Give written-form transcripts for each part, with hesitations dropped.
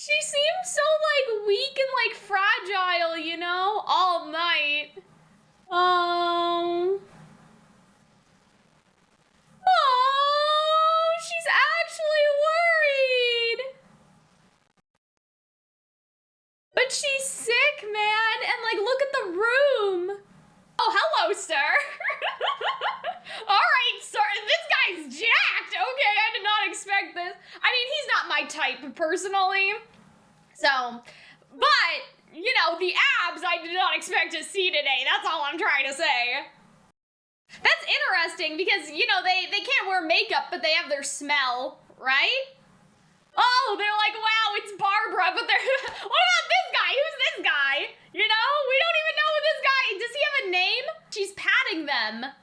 She seems so, like, weak and, like, fragile, you know? All night. Oh. Oh, she's actually worried. But she's sick, man. And, like, look at the room. Oh, hello, sir. All right, sir. This guy's jacked. Okay, I did not expect this. I mean, he's not my type, personally. So, but, you know, the abs I did not expect to see today. That's all I'm trying to say. That's interesting because, you know, they can't wear makeup, but they have their smell, right? Oh, they're like, wow, it's Barbara, but they're, what about this guy? Who's this guy? You know, we don't even know who this guy, does he have a name? She's patting them.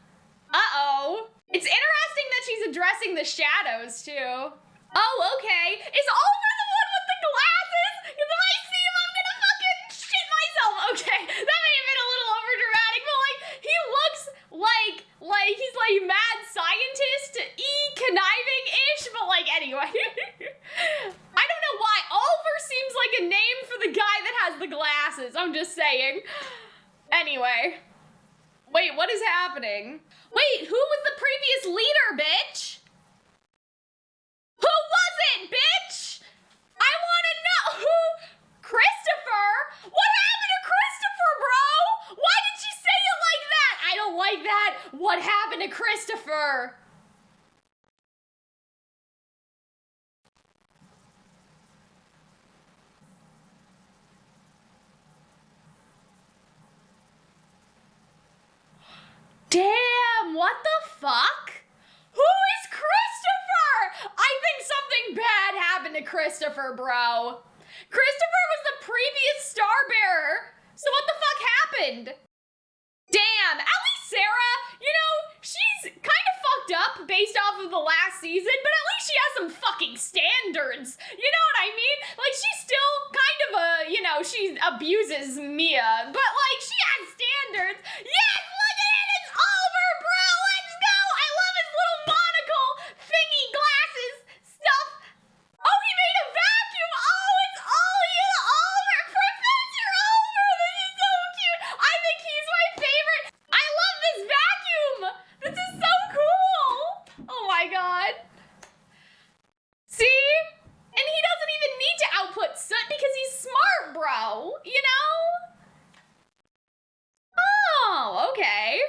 Uh-oh. It's interesting that she's addressing the shadows, too. Oh, okay. Is Oliver the one with the glasses? Because if I see him, I'm gonna fucking shit myself. Okay, that may have been a little overdramatic, but, like, he looks like he's, like, mad scientist-y, conniving-ish, but, like, anyway. I don't know why. Oliver seems like a name for the guy that has the glasses. I'm just saying. Anyway. Wait, what is happening? Wait, who was the previous leader, bitch? Who was it, bitch? I want to know who. Christopher? What happened to Christopher, bro? Why did she say it like that? I don't like that. What happened to Christopher? Damn, what the fuck? Who is Christopher? I think something bad happened to Christopher, bro. Christopher was the previous star bearer. So what the fuck happened? Damn, at least Sarah, you know, she's kind of fucked up based off of the last season, but at least she has some fucking standards. You know what I mean? Like, she's still kind of a, you know, she abuses Mia, but, like, she has standards. Yes, look at it, it's Oliver, bro, let's go. I love his little monocle thingy glasses stuff. Oh, he made a vacuum. Oh, it's Ollie and Oliver, Professor Oliver. This is so cute. I think he's my favorite. I love this vacuum. This is so cool. Oh my god. See? And he doesn't even need to output soot because he's smart, bro. You know? Oh, okay.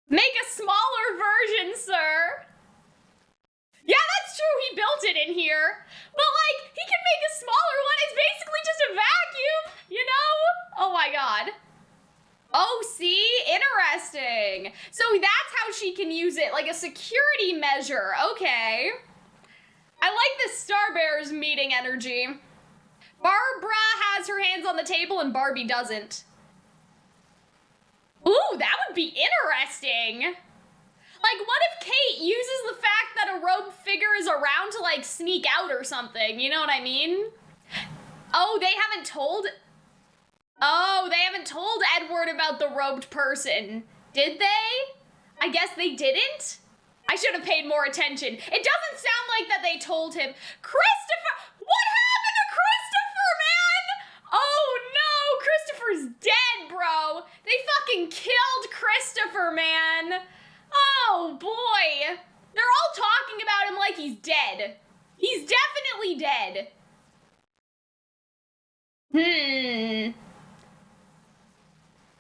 Make a smaller version, sir. Yeah, that's true. He built it in here. But, like, he can make a smaller one. It's basically just a vacuum, you know? Oh, my God. Oh, see? Interesting. So that's how she can use it, like a security measure. Okay. I like this Star Bears meeting energy. Barbara has her hands on the table and Barbie doesn't. Ooh, that would be interesting. Like, what if Kate uses the fact that a robed figure is around to, like, sneak out or something? You know what I mean? Oh, they haven't told... Oh, they haven't told Edward about the robed person. Did they? I guess they didn't? I should have paid more attention. It doesn't sound like that they told him. Christopher! What happened to Christopher, man? Oh, no! Christopher's dead, bro! They fucking killed Christopher, man! Oh, boy! They're all talking about him like he's dead. He's definitely dead.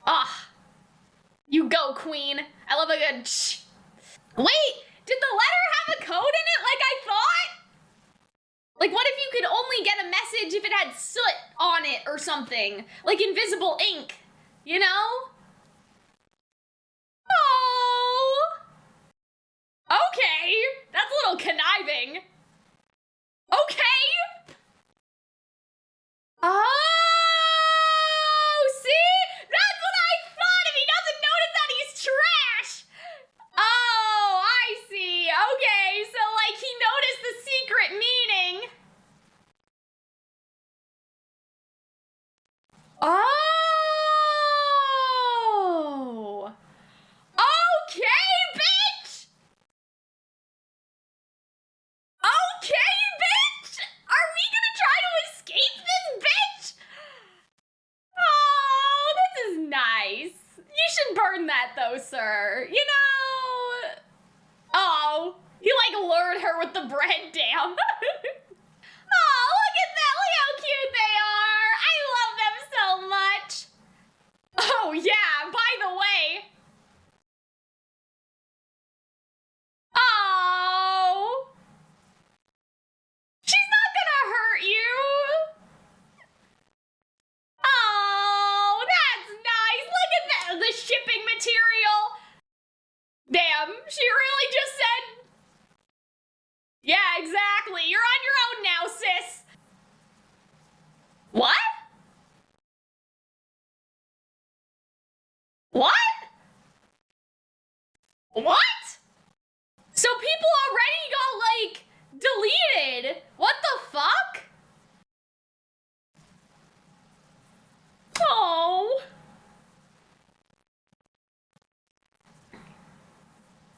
Ah. You go, queen. I love a good shh. Wait, did the letter have a code in it like I thought? Like, what if you could only get a message if it had soot on it or something? Like invisible ink, you know? Oh. Okay, that's a little conniving. Okay. Oh, see? That's what I thought if he doesn't notice that he's trash. Oh, I see. Okay, so like he noticed the secret meaning. Oh, learn that though, sir. You know. Oh, he like lured her with the bread, damn. Oh, look at that. Look how cute they are. I love them so much. Oh, yeah, by the way. Oh. She's not gonna hurt you. Oh, that's nice. Look at that. The shipping material. Damn, she really just said. Yeah, exactly. You're on your own now, sis. What? What? What? So people already got, like, deleted. What the fuck? Oh.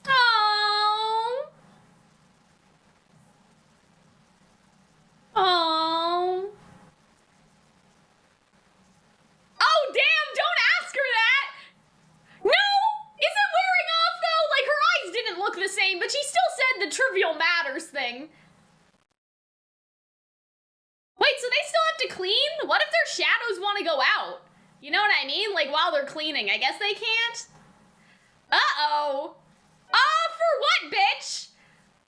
Oh. Oh. Oh, damn, don't ask her that. No! Is it wearing off, though? Like, her eyes didn't look the same, but she still said the trivial matters thing. Wait, so they still have to clean? What if their shadows want to go out? You know what I mean? Like, while they're cleaning. I guess they can't? Uh-oh. For what, bitch?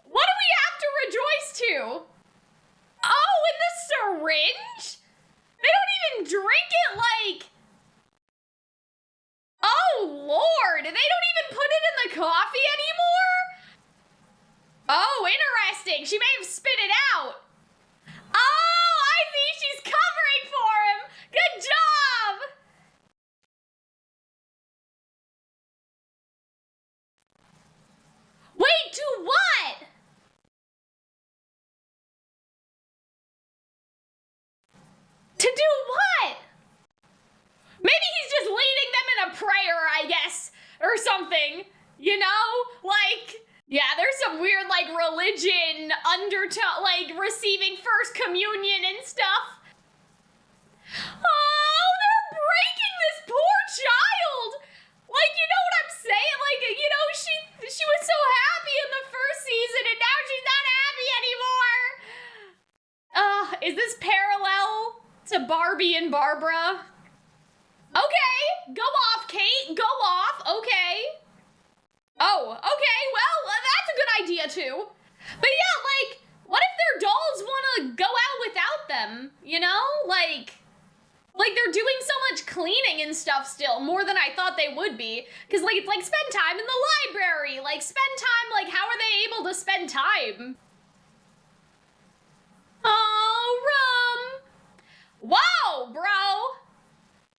What do we have to rejoice to? Oh, in the syringe? They don't even drink it like... Oh, Lord. They don't even put it in the coffee anymore? Oh, interesting. She may have spit it out. Oh, I see. She's covering for him. Good job. Wait, to what? To do what? Maybe he's just leading them in a prayer, I guess, or something. You know? Like, yeah, there's some weird, like, religion undertone, like, receiving first communion and stuff. Oh, they're breaking this poor child. Like, you know what I'm saying? Like, you know, she was so happy in the first season, and now she's not happy anymore. Is this parallel to Barbie and Barbara? Okay, go off, Kate. Go off. Okay. Oh, okay. Well, that's a good idea too. But yeah, like, what if their dolls want to go out without them? You know, like they're doing so much cleaning and stuff still, more than I thought they would be. Cause like, it's like spend time in the library. Like spend time. Like, how are they able to spend time? Oh, rum. Whoa, bro.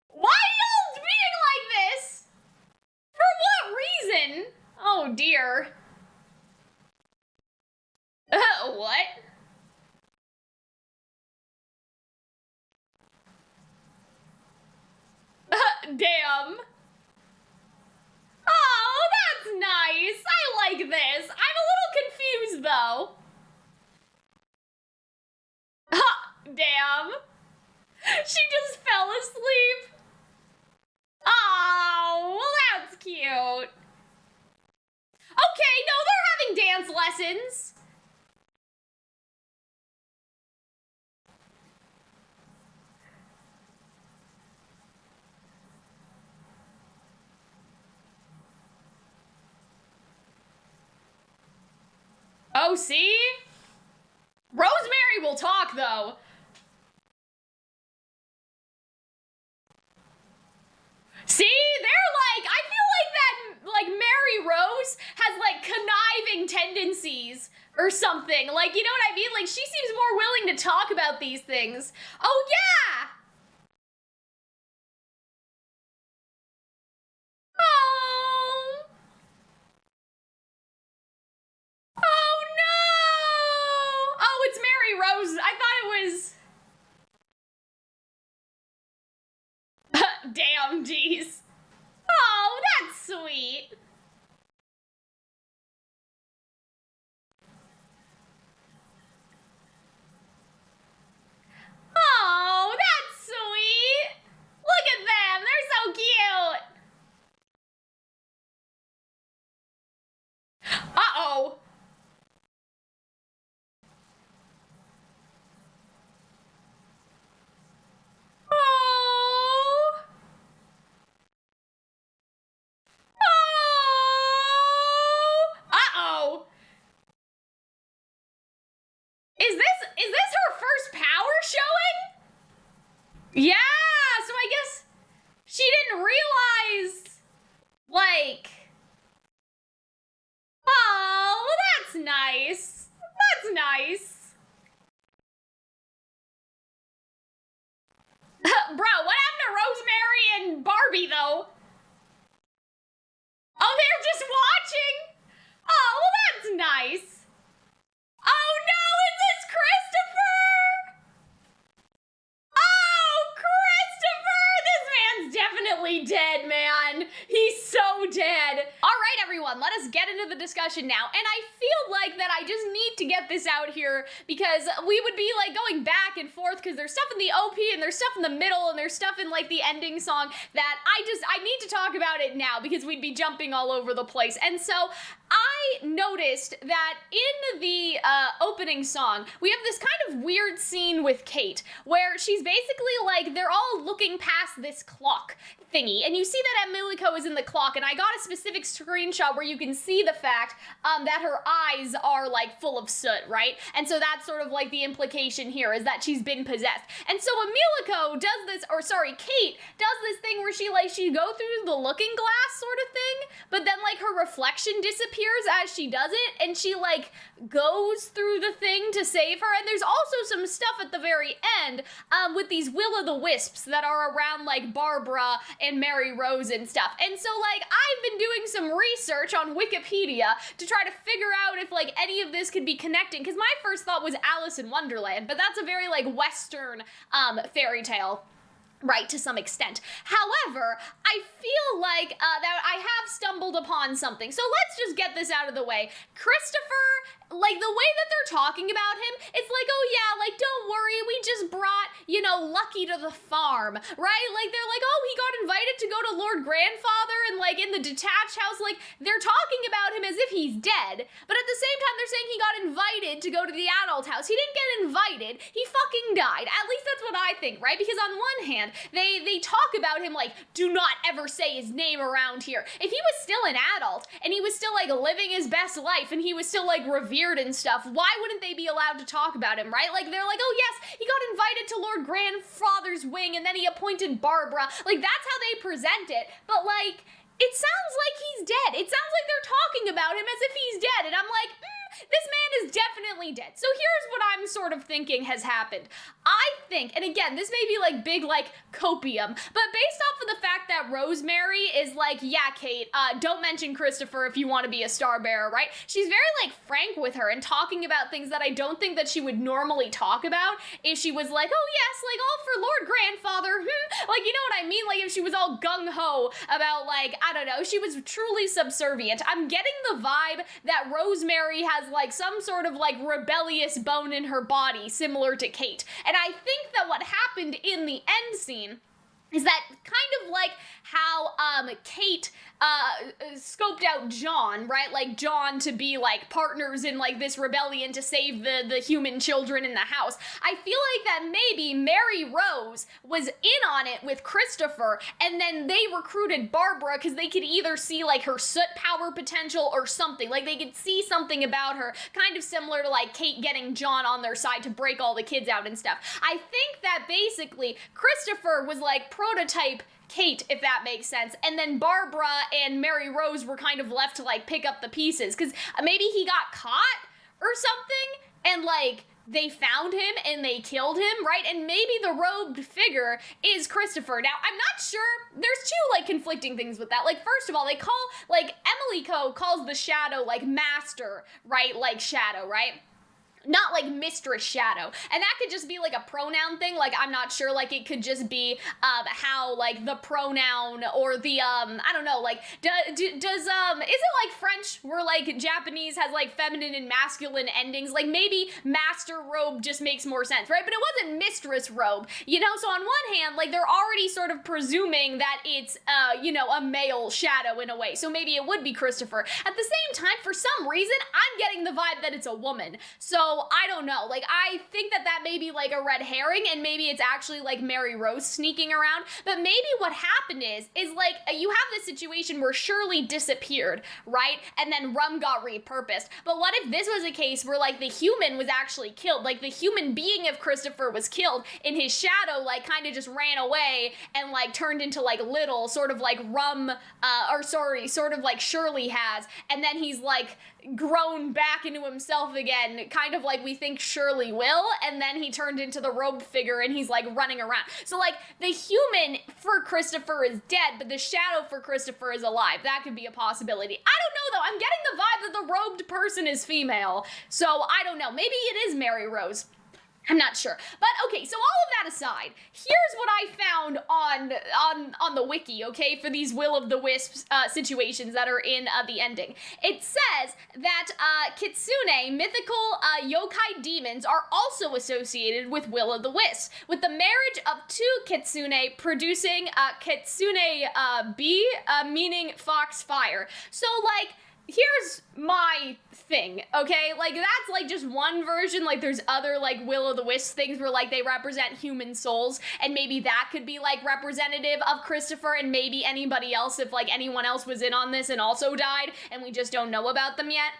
Why are y'all being like this? For what reason? Oh, dear. What? Damn. Oh, that's nice. I like this. I'm a little confused, though. Damn. She just fell asleep. Oh, well, that's cute. Okay, no, they're having dance lessons. Oh, see? Rosemary will talk, though. See? They're like, I feel like that, like, Maryrose has, like, conniving tendencies or something. Like, you know what I mean? Like, she seems more willing to talk about these things. Oh, yeah! Oh! Oh, no! Oh, it's Maryrose. I thought it was... Damn, jeez. Oh, that's sweet. Oh, that's sweet. Look at them. They're so cute. Yeah, so I guess she didn't realize, like, oh, well, that's nice. That's nice. Bro, what happened to Rosemary and Barbie, though? Oh, they're just watching? Oh, well, that's nice. Oh, no, is this Christopher? Oh, Christopher! This man's definitely dead, man. He's so dead. All right, everyone, let us get into the discussion now. And I feel like that I just need to get this out here because we would be like going back and forth because there's stuff in the OP and there's stuff in the middle and there's stuff in like the ending song that I need to talk about it now because we'd be jumping all over the place. And so I noticed that in the opening song, we have this kind of weird scene with Kate where she's basically like, they're all looking past this clock thingy, and you see that Emilico is in the clock, and I got a specific screenshot where you can see the fact that her eyes are like full of soot, right? And so that's sort of like the implication here is that she's been possessed. And so Emilico does this, or sorry, Kate does this thing where she go through the looking glass sort of thing, but then like her reflection disappears as she does it, and she like goes through the thing to save her. And there's also some stuff at the very end with these will-o'-the-wisps that are around like Barbara and Maryrose and stuff. And so like I've been doing some research on Wikipedia to try to figure out if like any of this could be connecting, because my first thought was Alice in Wonderland, but that's a very like Western fairy tale. Right, to some extent. However, I feel like that I have stumbled upon something. So let's just get this out of the way. Christopher, like the way that they're talking about him, it's like, oh yeah, like don't worry, we just brought, you know, Lucky to the farm, right? Like they're like, oh, he got invited to go to Lord Grandfather and like in the detached house, like they're talking about him as if he's dead, but at the same time they're saying he got invited to go to the adult house. He didn't get invited, he fucking died. At least that's what I think, right? Because on one hand, they talk about him like, do not ever say his name around here. If he was still an adult and he was still like living his best life and he was still like revered and stuff, why wouldn't they be allowed to talk about him, right? Like they're like, oh yes, he got invited to Lord Grandfather's wing and then he appointed Barbara. Like that's how they present it. But like, it sounds like he's dead. It sounds like they're talking about him as if he's dead. And I'm like, this man is definitely dead. So here's what I'm sort of thinking has happened. I think, and again, this may be like big like copium, but based off of the fact that Rosemary is like, yeah, Kate, don't mention Christopher if you want to be a star bearer, right? She's very like frank with her and talking about things that I don't think that she would normally talk about if she was like, oh yes, like all for Lord Grandfather, like, you know what I mean? Like if she was all gung-ho about like, I don't know, she was truly subservient. I'm getting the vibe that Rosemary has like some sort of like rebellious bone in her body similar to Kate. And I think that what happened in the end scene is that kind of like how Kate scoped out John, right? Like John to be like partners in like this rebellion to save the human children in the house. I feel like that maybe Maryrose was in on it with Christopher, and then they recruited Barbara because they could either see like her soot power potential or something. Like they could see something about her, kind of similar to like Kate getting John on their side to break all the kids out and stuff. I think that basically Christopher was like prototype Kate, if that makes sense, and then Barbara and Maryrose were kind of left to like pick up the pieces because maybe he got caught or something and like they found him and they killed him, right? And maybe the robed figure is Christopher. Now, I'm not sure. There's two like conflicting things with that. Like, first of all, they call like Emilico calls the shadow like master, right? Like shadow, right? Not like Mistress Shadow. And that could just be like a pronoun thing. Like, I'm not sure. Like, it could just be how like the pronoun or the, I don't know, like, does, is it like French where like Japanese has like feminine and masculine endings? Like, maybe master robe just makes more sense, right? But it wasn't mistress robe, you know? So on one hand, like, they're already sort of presuming that it's, you know, a male shadow in a way. So maybe it would be Christopher. At the same time, for some reason, I'm getting the vibe that it's a woman. So I don't know. Like, I think that may be, like, a red herring, and maybe it's actually, like, Maryrose sneaking around. But maybe what happened is, like, you have this situation where Shirley disappeared, right? And then Rum got repurposed. But what if this was a case where, like, the human was actually killed? Like, the human being of Christopher was killed, and his shadow, like, kind of just ran away and, like, turned into, like, Little, sort of like sort of like Shirley has. And then he's, like, grown back into himself again, kind of like we think Shirley will, and then he turned into the robed figure and he's like running around. So like the human for Christopher is dead, but the shadow for Christopher is alive. That could be a possibility. I don't know though. I'm getting the vibe that the robed person is female. So I don't know. Maybe it is Maryrose. I'm not sure. But okay, so all of that aside, here's what I found on the wiki, okay, for these Will-o'-the-Wisps situations that are in the ending. It says that Kitsune, mythical yokai demons, are also associated with Will-o'-the-Wisps, with the marriage of two Kitsune producing Kitsune B, meaning foxfire. So, like, here's my thing, okay? Like, that's, like, just one version. Like, there's other, like, Will-o'-the-Wisp things where, like, they represent human souls, and maybe that could be, like, representative of Christopher and maybe anybody else if, like, anyone else was in on this and also died, and we just don't know about them yet.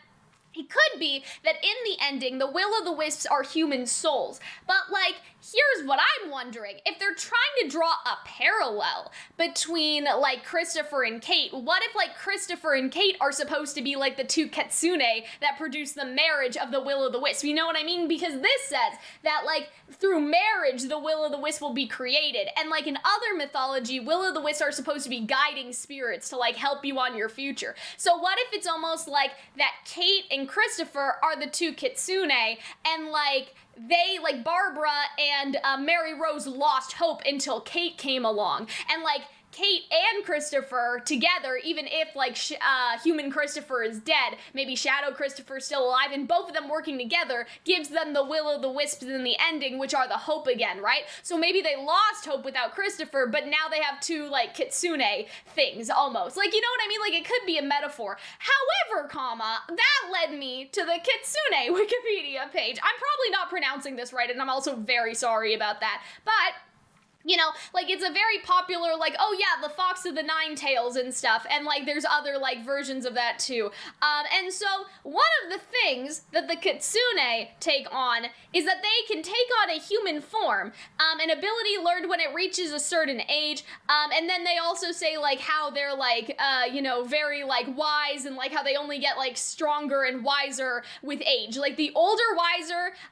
It could be that in the ending, the Will-o'-the-Wisps are human souls. But, like, here's what I'm wondering. If they're trying to draw a parallel between, like, Christopher and Kate, what if, like, Christopher and Kate are supposed to be, like, the two Kitsune that produce the marriage of the Will-o'-the-Wisp? You know what I mean? Because this says that, like, through marriage, the Will-o'-the-Wisp will be created. And, like, in other mythology, Will-o'-the-Wisps are supposed to be guiding spirits to, like, help you on your future. So what if it's almost like that Kate and Christopher are the two Kitsune, and, like, they, like, Barbara and Maryrose lost hope until Kate came along, and, like, Kate and Christopher together, even if, like, human Christopher is dead, maybe Shadow Christopher's still alive, and both of them working together gives them the Will-o'-the-Wisps in the ending, which are the hope again, right? So maybe they lost hope without Christopher, but now they have two, like, Kitsune things, almost. Like, you know what I mean? Like, it could be a metaphor. However, that led me to the Kitsune Wikipedia page. I'm probably not pronouncing this right, and I'm also very sorry about that, but you know, like, it's a very popular, like, oh yeah, the Fox of the Nine Tails and stuff, and, like, there's other, like, versions of that, too. And so, one of the things that the Kitsune take on is that they can take on a human form, an ability learned when it reaches a certain age, and then they also say, like, how they're, like, you know, very, like, wise, and, like, how they only get, like, stronger and wiser with age. Like, the older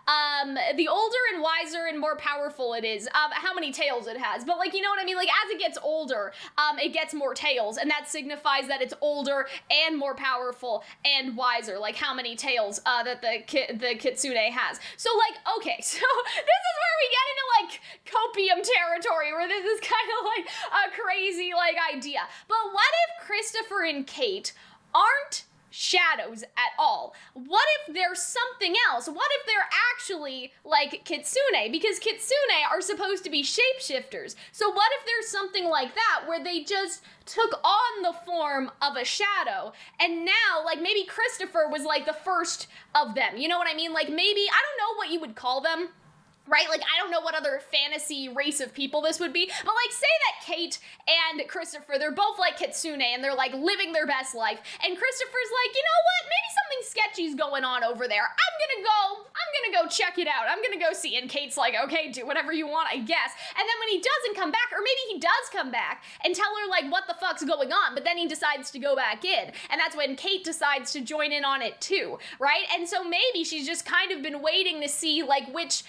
and wiser and more powerful it is, how many tails it has, but, like, you know what I mean? Like, as it gets older, it gets more tails, and that signifies that it's older and more powerful and wiser, like how many tails that the Kitsune has. So, like, okay, so this is where we get into, like, copium territory, where this is kind of like a crazy, like, idea. But what if Christopher and Kate aren't shadows at all? What if there's something else? What if they're actually like Kitsune? Because Kitsune are supposed to be shapeshifters. So what if there's something like that where they just took on the form of a shadow, and now, like, maybe Christopher was, like, the first of them. You know what I mean? Like, maybe, I don't know what you would call them, right? Like, I don't know what other fantasy race of people this would be, but, like, say that Kate and Christopher, they're both, like, Kitsune, and they're, like, living their best life, and Christopher's like, you know what, maybe something sketchy's going on over there, I'm gonna go check it out, I'm gonna go see, and Kate's like, okay, do whatever you want, I guess, and then when he doesn't come back, or maybe he does come back, and tell her, like, what the fuck's going on, but then he decides to go back in, and that's when Kate decides to join in on it too, right? And so maybe she's just kind of been waiting to see, like, which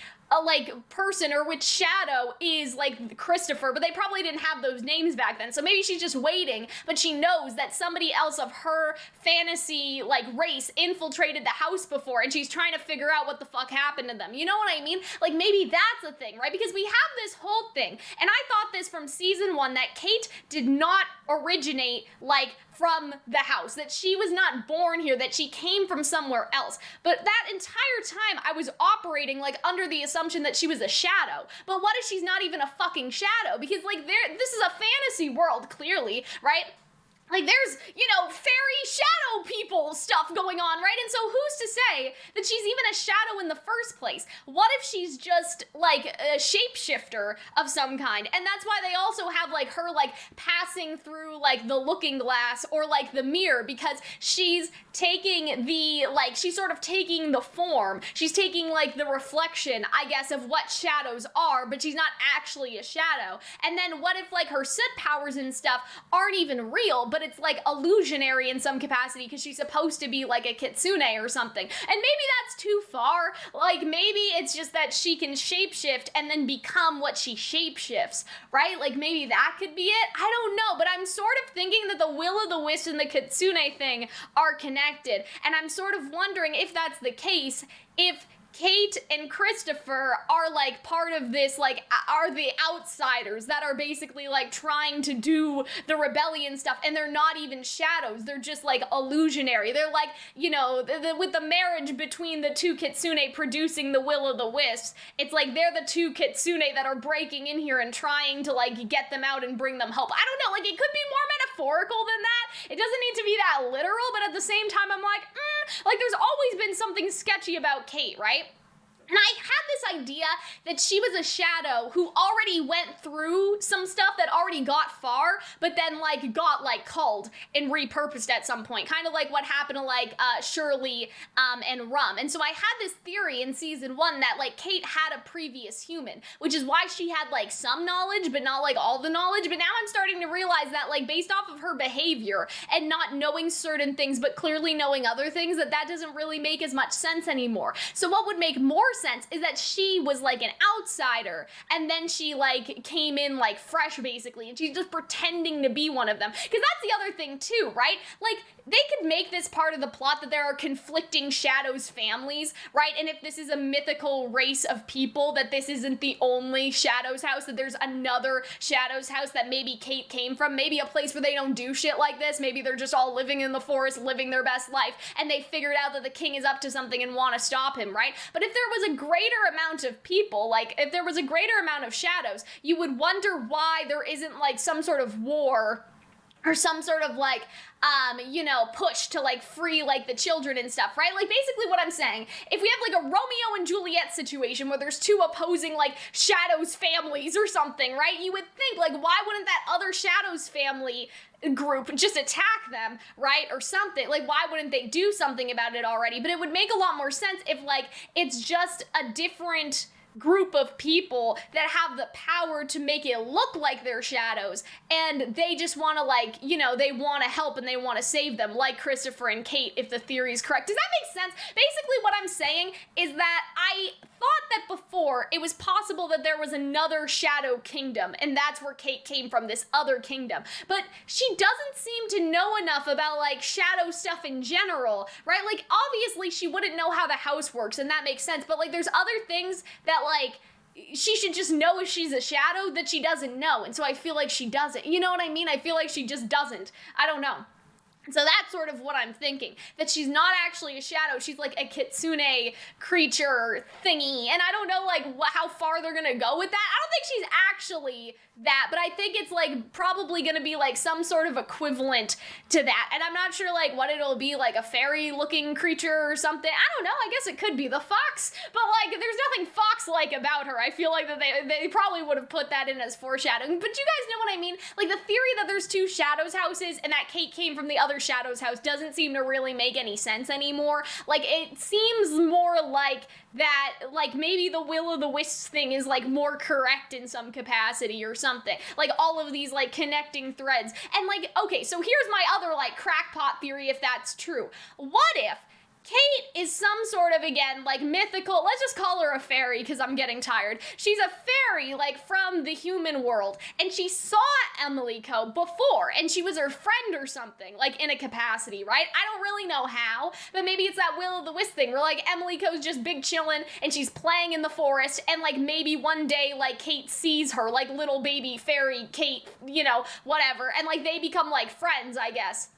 like, person or which shadow is, like, Christopher, but they probably didn't have those names back then, so maybe she's just waiting, but she knows that somebody else of her fantasy, like, race infiltrated the house before, and she's trying to figure out what the fuck happened to them. You know what I mean? Like, maybe that's a thing, right? Because we have this whole thing, and I thought this from season 1, that Kate did not originate, like, from the house, that she was not born here, that she came from somewhere else. But that entire time, I was operating, like, under the assumption that she was a shadow. But what if she's not even a fucking shadow? Because, like, this is a fantasy world, clearly, right? Like, there's, fairy shadow people stuff going on, right? And so who's to say that she's even a shadow in the first place? What if she's just, like, a shapeshifter of some kind? And that's why they also have, like, her, like, passing through, like, the looking glass or, like, the mirror, because she's taking the, like, she's sort of taking the form. She's taking, like, the reflection, I guess, of what shadows are, but she's not actually a shadow. And then what if, like, her soot powers and stuff aren't even real, but it's like illusionary in some capacity because she's supposed to be like a kitsune or something. And maybe that's too far. Like, maybe it's just that she can shapeshift and then become what she shapeshifts, right? Like, maybe that could be it. I don't know, but I'm sort of thinking that the will-o'-the-wisp and the kitsune thing are connected. And I'm sort of wondering if that's the case, if Kate and Christopher are, like, part of this, like, are the outsiders that are basically, like, trying to do the rebellion stuff, and they're not even shadows, they're just, like, illusionary. They're, like, with the marriage between the two kitsune producing the will-o'-the-wisps, it's like they're the two kitsune that are breaking in here and trying to, like, get them out and bring them hope. I don't know, like, it could be more metaphorical than that. It doesn't need to be that literal, but at the same time, I'm like, like, there's always been something sketchy about Kate, right? And I had this idea that she was a shadow who already went through some stuff that already got far, but then, like, got, like, culled and repurposed at some point. Kind of like what happened to, like, Shirley and Rum. And so I had this theory in season 1 that, like, Kate had a previous human, which is why she had, like, some knowledge, but not, like, all the knowledge. But now I'm starting to realize that, like, based off of her behavior and not knowing certain things, but clearly knowing other things, that doesn't really make as much sense anymore. So what would make more sense is that she was, like, an outsider, and then she, like, came in, like, fresh, basically, and she's just pretending to be one of them. Because that's the other thing, too, right? Like, they could make this part of the plot that there are conflicting Shadows families, right? And if this is a mythical race of people, that this isn't the only Shadows house, that there's another Shadows house that maybe Kate came from, maybe a place where they don't do shit like this, maybe they're just all living in the forest, living their best life, and they figured out that the king is up to something and want to stop him, right? But if there was a greater amount of people, like, if there was a greater amount of Shadows, you would wonder why there isn't, like, some sort of war or some sort of, like, push to, like, free, like, the children and stuff, right? Like, basically what I'm saying, if we have, like, a Romeo and Juliet situation where there's two opposing, like, Shadows families or something, right? You would think, like, why wouldn't that other Shadows family group just attack them, right? Or something. Like, why wouldn't they do something about it already? But it would make a lot more sense if, like, it's just a different group of people that have the power to make it look like they're shadows, and they just want to, like, they want to help and they want to save them, like Christopher and Kate, if the theory is correct. Does that make sense? Basically what I'm saying is that I thought that before it was possible that there was another shadow kingdom, and that's where Kate came from, this other kingdom, but she doesn't seem to know enough about, like, shadow stuff in general, right? Like, obviously she wouldn't know how the house works, and that makes sense, but, like, there's other things that, like, she should just know if she's a shadow that she doesn't know, and so I feel like she doesn't. You know what I mean? I feel like she just doesn't. I don't know. So that's sort of what I'm thinking, that she's not actually a shadow, she's like a kitsune creature thingy, and I don't know, like, how far they're gonna go with that. I don't think she's actually that, but I think it's, like, probably gonna be, like, some sort of equivalent to that, and I'm not sure, like, what it'll be, like a fairy-looking creature or something. I don't know, I guess it could be the fox, but, like, there's nothing fox-like about her. I feel like that they probably would have put that in as foreshadowing, but you guys know what I mean? Like, the theory that there's two Shadows houses and that Kate came from the other Shadows house doesn't seem to really make any sense anymore. Like, it seems more like that, like, maybe the will-o'-the-wisp thing is, like, more correct in some capacity or something. Like, all of these, like, connecting threads. And, like, okay, so here's my other, like, crackpot theory, if that's true. What if Kate is some sort of, again, like, mythical, let's just call her a fairy because I'm getting tired. She's a fairy, like, from the human world, and she saw Emily Co. before, and she was her friend or something, like, in a capacity, right? I don't really know how, but maybe it's that will-o'-the-wisp thing where, like, Emily Co.'s just big chillin', and she's playing in the forest, and, like, maybe one day, like, Kate sees her, like, little baby fairy Kate, whatever, and, like, they become, like, friends, I guess.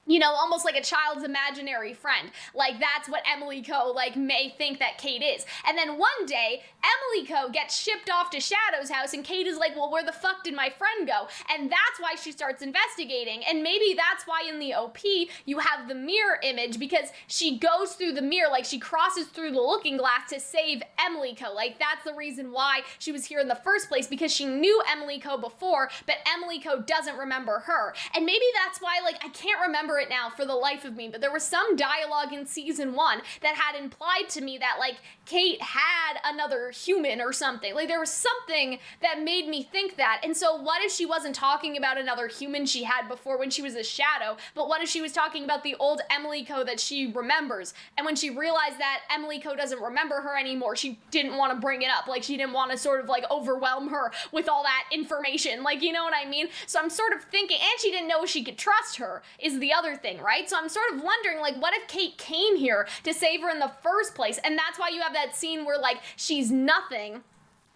almost like a child's imaginary friend. Like, that's what Emily Co, like, may think that Kate is. And then one day, Emily Co gets shipped off to Shadow's house, and Kate is like, well, where the fuck did my friend go? And that's why she starts investigating. And maybe that's why in the OP, you have the mirror image, because she goes through the mirror, like, she crosses through the looking glass to save Emily Co. Like, that's the reason why she was here in the first place, because she knew Emily Co before, but Emily Co doesn't remember her. And maybe that's why, like, I can't remember it now for the life of me, but there was some dialogue in season 1 that had implied to me that, like, Kate had another human or something. Like, there was something that made me think that. And so what if she wasn't talking about another human she had before when she was a shadow, but what if she was talking about the old Emily Co that she remembers? And when she realized that Emily Co doesn't remember her anymore, she didn't want to bring it up. Like, she didn't want to sort of, like, overwhelm her with all that information. Like, you know what I mean? So I'm sort of thinking, and she didn't know she could trust her, is the other thing, right? So I'm sort of wondering, like, what if Kate came here to save her in the first place? And that's why you have that scene where, like, she's nothing,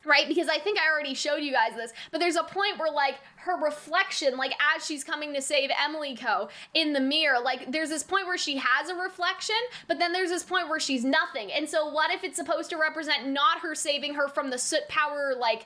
right? Because I think I already showed you guys this, but there's a point where, like, her reflection, like, as she's coming to save Emily Co in the mirror, like, there's this point where she has a reflection, but then there's this point where she's nothing. And so what if it's supposed to represent not her saving her from the soot power, like,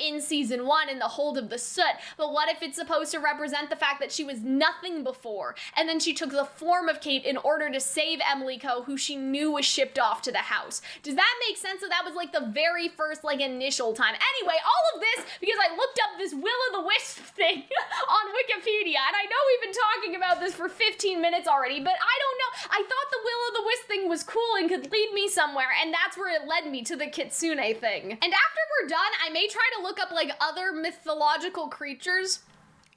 in season 1 in the hold of the soot, but what if it's supposed to represent the fact that she was nothing before, and then she took the form of Kate in order to save Emily Co, who she knew was shipped off to the house? Does that make sense? So that was, like, the very first, like, initial time. Anyway, all of this because I looked up this Will-o'-the-Wisp thing on Wikipedia, and I know we've been talking about this for 15 minutes already, but I don't know. I thought the Will-o'-the-Wisp thing was cool and could lead me somewhere, and that's where it led me, to the Kitsune thing. And after we're done, I may try to look up, like, other mythological creatures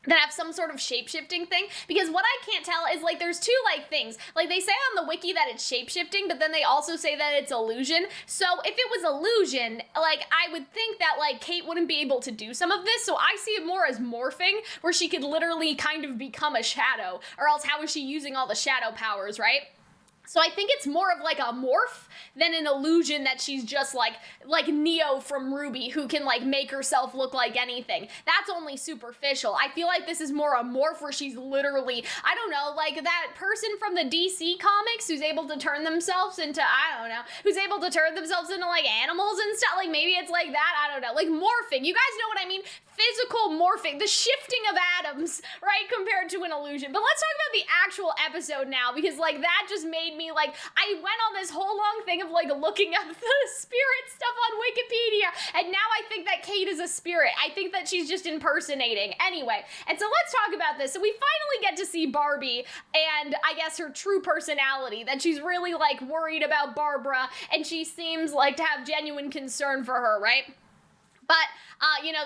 that have some sort of shape-shifting thing, because what I can't tell is, like, there's two, like, things. Like, they say on the wiki that it's shape-shifting, but then they also say that it's illusion. So if it was illusion, like, I would think that, like, Kate wouldn't be able to do some of this, so I see it more as morphing, where she could literally kind of become a shadow, or else how is she using all the shadow powers, right? So I think it's more of, like, a morph than an illusion that she's just like Neo from Ruby, who can, like, make herself look like anything. That's only superficial. I feel like this is more a morph where she's literally, I don't know, like that person from the DC comics who's able to turn themselves into, who's able to turn themselves into, like, animals and stuff. Like, maybe it's like that, I don't know. Like, morphing. You guys know what I mean? Physical morphing, the shifting of atoms, right, compared to an illusion. But let's talk about the actual episode now, because, like, that just made me, like, I went on this whole long thing of, like, looking up the spirit stuff on Wikipedia, and now I think that Kate is a spirit. I think that she's just impersonating. Anyway, and so let's talk about this. So we finally get to see Barbie, and I guess her true personality, that she's really, like, worried about Barbara, and she seems, like, to have genuine concern for her, right? But,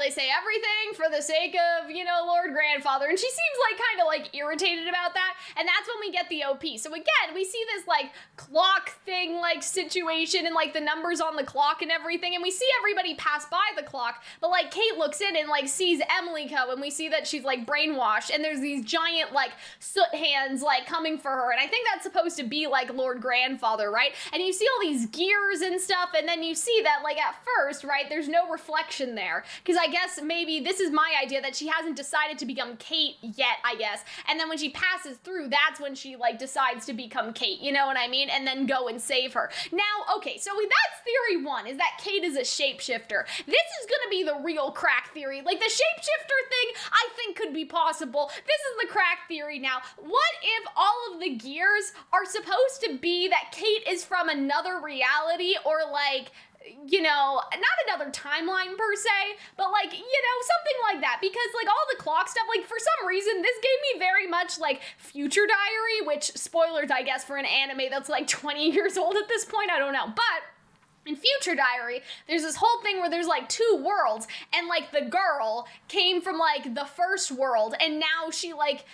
they say everything for the sake of, Lord Grandfather, and she seems, like, kind of, like, irritated about that, and that's when we get the OP. So again, we see this, like, clock thing, like, situation, and, like, the numbers on the clock and everything, and we see everybody pass by the clock, but, like, Kate looks in and, like, sees Emily Co, and we see that she's, like, brainwashed, and there's these giant, like, soot hands, like, coming for her, and I think that's supposed to be, like, Lord Grandfather, right? And you see all these gears and stuff, and then you see that, like, at first, right, there's no reflection there, because I guess maybe this is my idea that she hasn't decided to become Kate yet, I guess. And then when she passes through, that's when she, like, decides to become Kate, you know what I mean? And then go and save her. Now, okay, so that's theory 1, is that Kate is a shapeshifter. This is gonna be the real crack theory. Like, the shapeshifter thing, I think could be possible. This is the crack theory now. What if all of the gears are supposed to be that Kate is from another reality, or, like, not another timeline per se, but, like, something like that, because, like, all the clock stuff, like, for some reason, this gave me very much, like, Future Diary, which, spoilers, I guess, for an anime that's, like, 20 years old at this point, I don't know, but in Future Diary, there's this whole thing where there's, like, 2 worlds, and, like, the girl came from, like, the first world, and now she, like,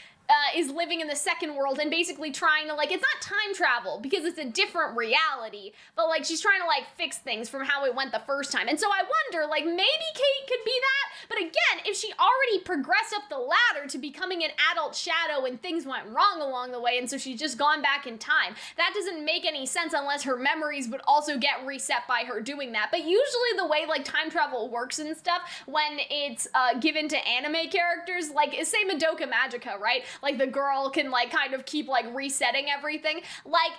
is living in the second world and basically trying to, like, it's not time travel because it's a different reality, but, like, she's trying to, like, fix things from how it went the first time. And so I wonder, like, maybe Kate could be that, but again, if she already progressed up the ladder to becoming an adult shadow and things went wrong along the way, and so she's just gone back in time, that doesn't make any sense unless her memories would also get reset by her doing that. But usually the way, like, time travel works and stuff, when it's given to anime characters, like, say Madoka Magica, right? like the girl can like kind of keep like resetting everything. Like,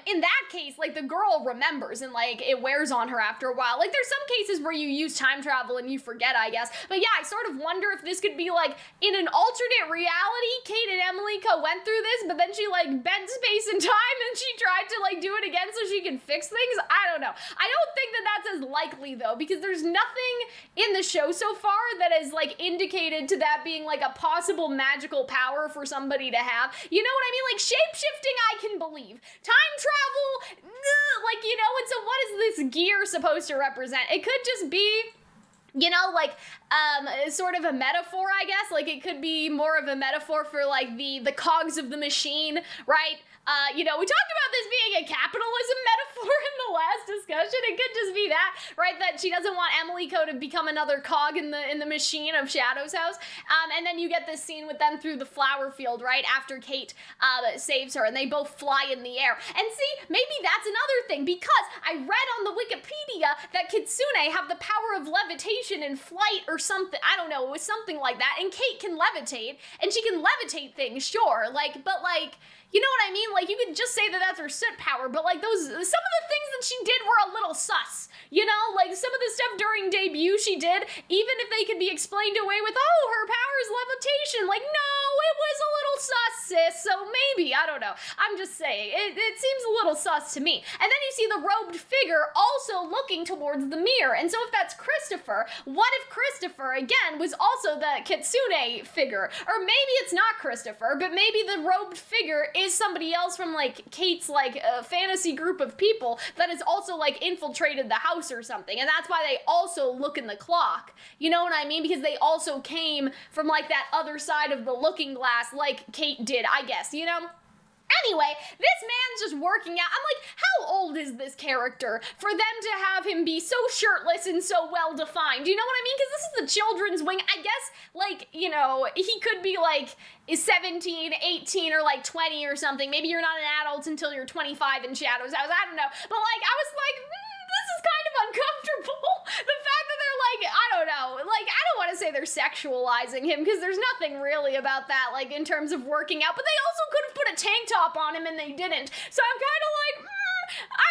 in that case, like, the girl remembers and, like, it wears on her after a while. Like, there's some cases where you use time travel and you forget, I guess. But yeah, I sort of wonder if this could be, like, in an alternate reality, Kate and Emily went through this, but then she, like, bent space and time and she tried to, like, do it again so she can fix things. I don't know. I don't think that that's as likely, though, because there's nothing in the show so far that is, like, indicated to that being, like, a possible magical power for somebody to have. You know what I mean? Like, shape-shifting, I can believe. Time travel, like, you know, and so what is this gear supposed to represent? It could just be, you know, like, sort of a metaphor, I guess. Like, it could be more of a metaphor for, like, the cogs of the machine, right? You know, we talked about this being a capitalism metaphor in the last discussion. It could just be that, right? That she doesn't want Emily to become another cog in the machine of Shadow's house. And then you get this scene with them through the flower field, right? After Kate saves her, and they both fly in the air. And see, maybe that's another thing, because I read on the Wikipedia that Kitsune have the power of levitation and flight or something. I don't know, it was something like that. And Kate can levitate, and she can levitate things, sure. Like, but like, you know what I mean? Like, you could just say that that's her soot power, but, like, some of the things that she did were a little sus. You know? Like, some of the stuff during debut she did, even if they could be explained away with, oh, her power is levitation. Like, no, it was a little sus, sis, so maybe, I don't know. I'm just saying, it seems a little sus to me. And then you see the robed figure also looking towards the mirror, and so if that's Christopher, what if Christopher, again, was also the Kitsune figure? Or maybe it's not Christopher, but maybe the robed figure is somebody else from, like, Kate's, like, fantasy group of people that has also, like, infiltrated the house or something, and that's why they also look in the clock. You know what I mean? Because they also came from, like, that other side of the looking glass, like Kate did, I guess, you know? Anyway, this man's just working out. I'm like, how old is this character for them to have him be so shirtless and so well-defined? You know what I mean? Because this is the children's wing. I guess, like, you know, he could be, like, 17, 18, or, like, 20 or something. Maybe you're not an adult until you're 25 in Shadow's house. I don't know. But, like, I was like, this is kind of uncomfortable. The fact that they're like, I don't know, like, I don't want to say they're sexualizing him, because there's nothing really about that, like, in terms of working out, but they also could have put a tank top on him and they didn't. So I'm kind of like, I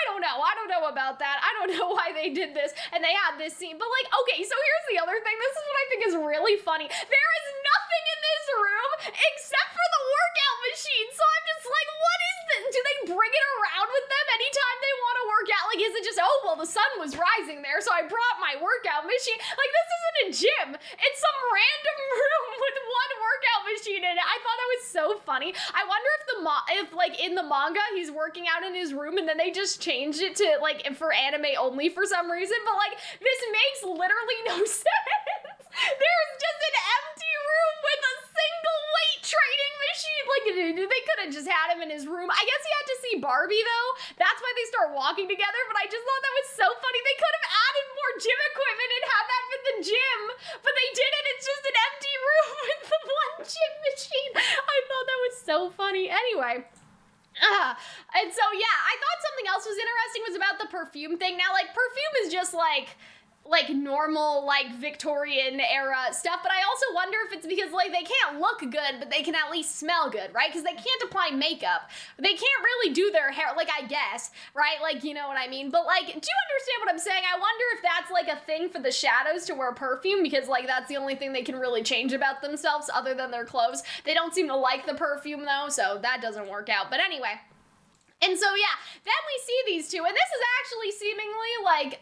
don't know about that. I don't know why they did this, and they had this scene, but, like, okay, so here's the other thing. This is what I think is really funny. There is nothing in this room except for the workout machine, so I'm just like, what is this? Do they bring it around with them anytime they want to work out? Like, is it just, oh, well, the sun was rising there, so I brought my workout machine? Like, this isn't a gym. It's some random room with one workout machine in it. I thought that was so funny. I wonder if like, in the manga, he's working out in his room, and then they just changed it to, like, for anime only for some reason, but, like, this makes literally no sense. There's just an empty room with a single weight training machine. Like, they could have just had him in his room. I guess he had to see Barbie, though. That's why they start walking together, but I just thought that was so funny. They could have added more gym equipment and had that with the gym, but they didn't. It's just an empty room with the one gym machine. I thought that was so funny. Anyway. And so, yeah, I thought something else was interesting was about the perfume thing. Now, like, perfume is just, like normal, like, Victorian era stuff, but I also wonder if it's because, like, they can't look good, but they can at least smell good, right? Because they can't apply makeup. They can't really do their hair, like, I guess, right? Like, you know what I mean? But, like, do you understand what I'm saying? I wonder if that's, like, a thing for the Shadows to wear perfume, because, like, that's the only thing they can really change about themselves other than their clothes. They don't seem to like the perfume, though, so that doesn't work out. But anyway. And so, yeah, then we see these two, and this is actually seemingly, like,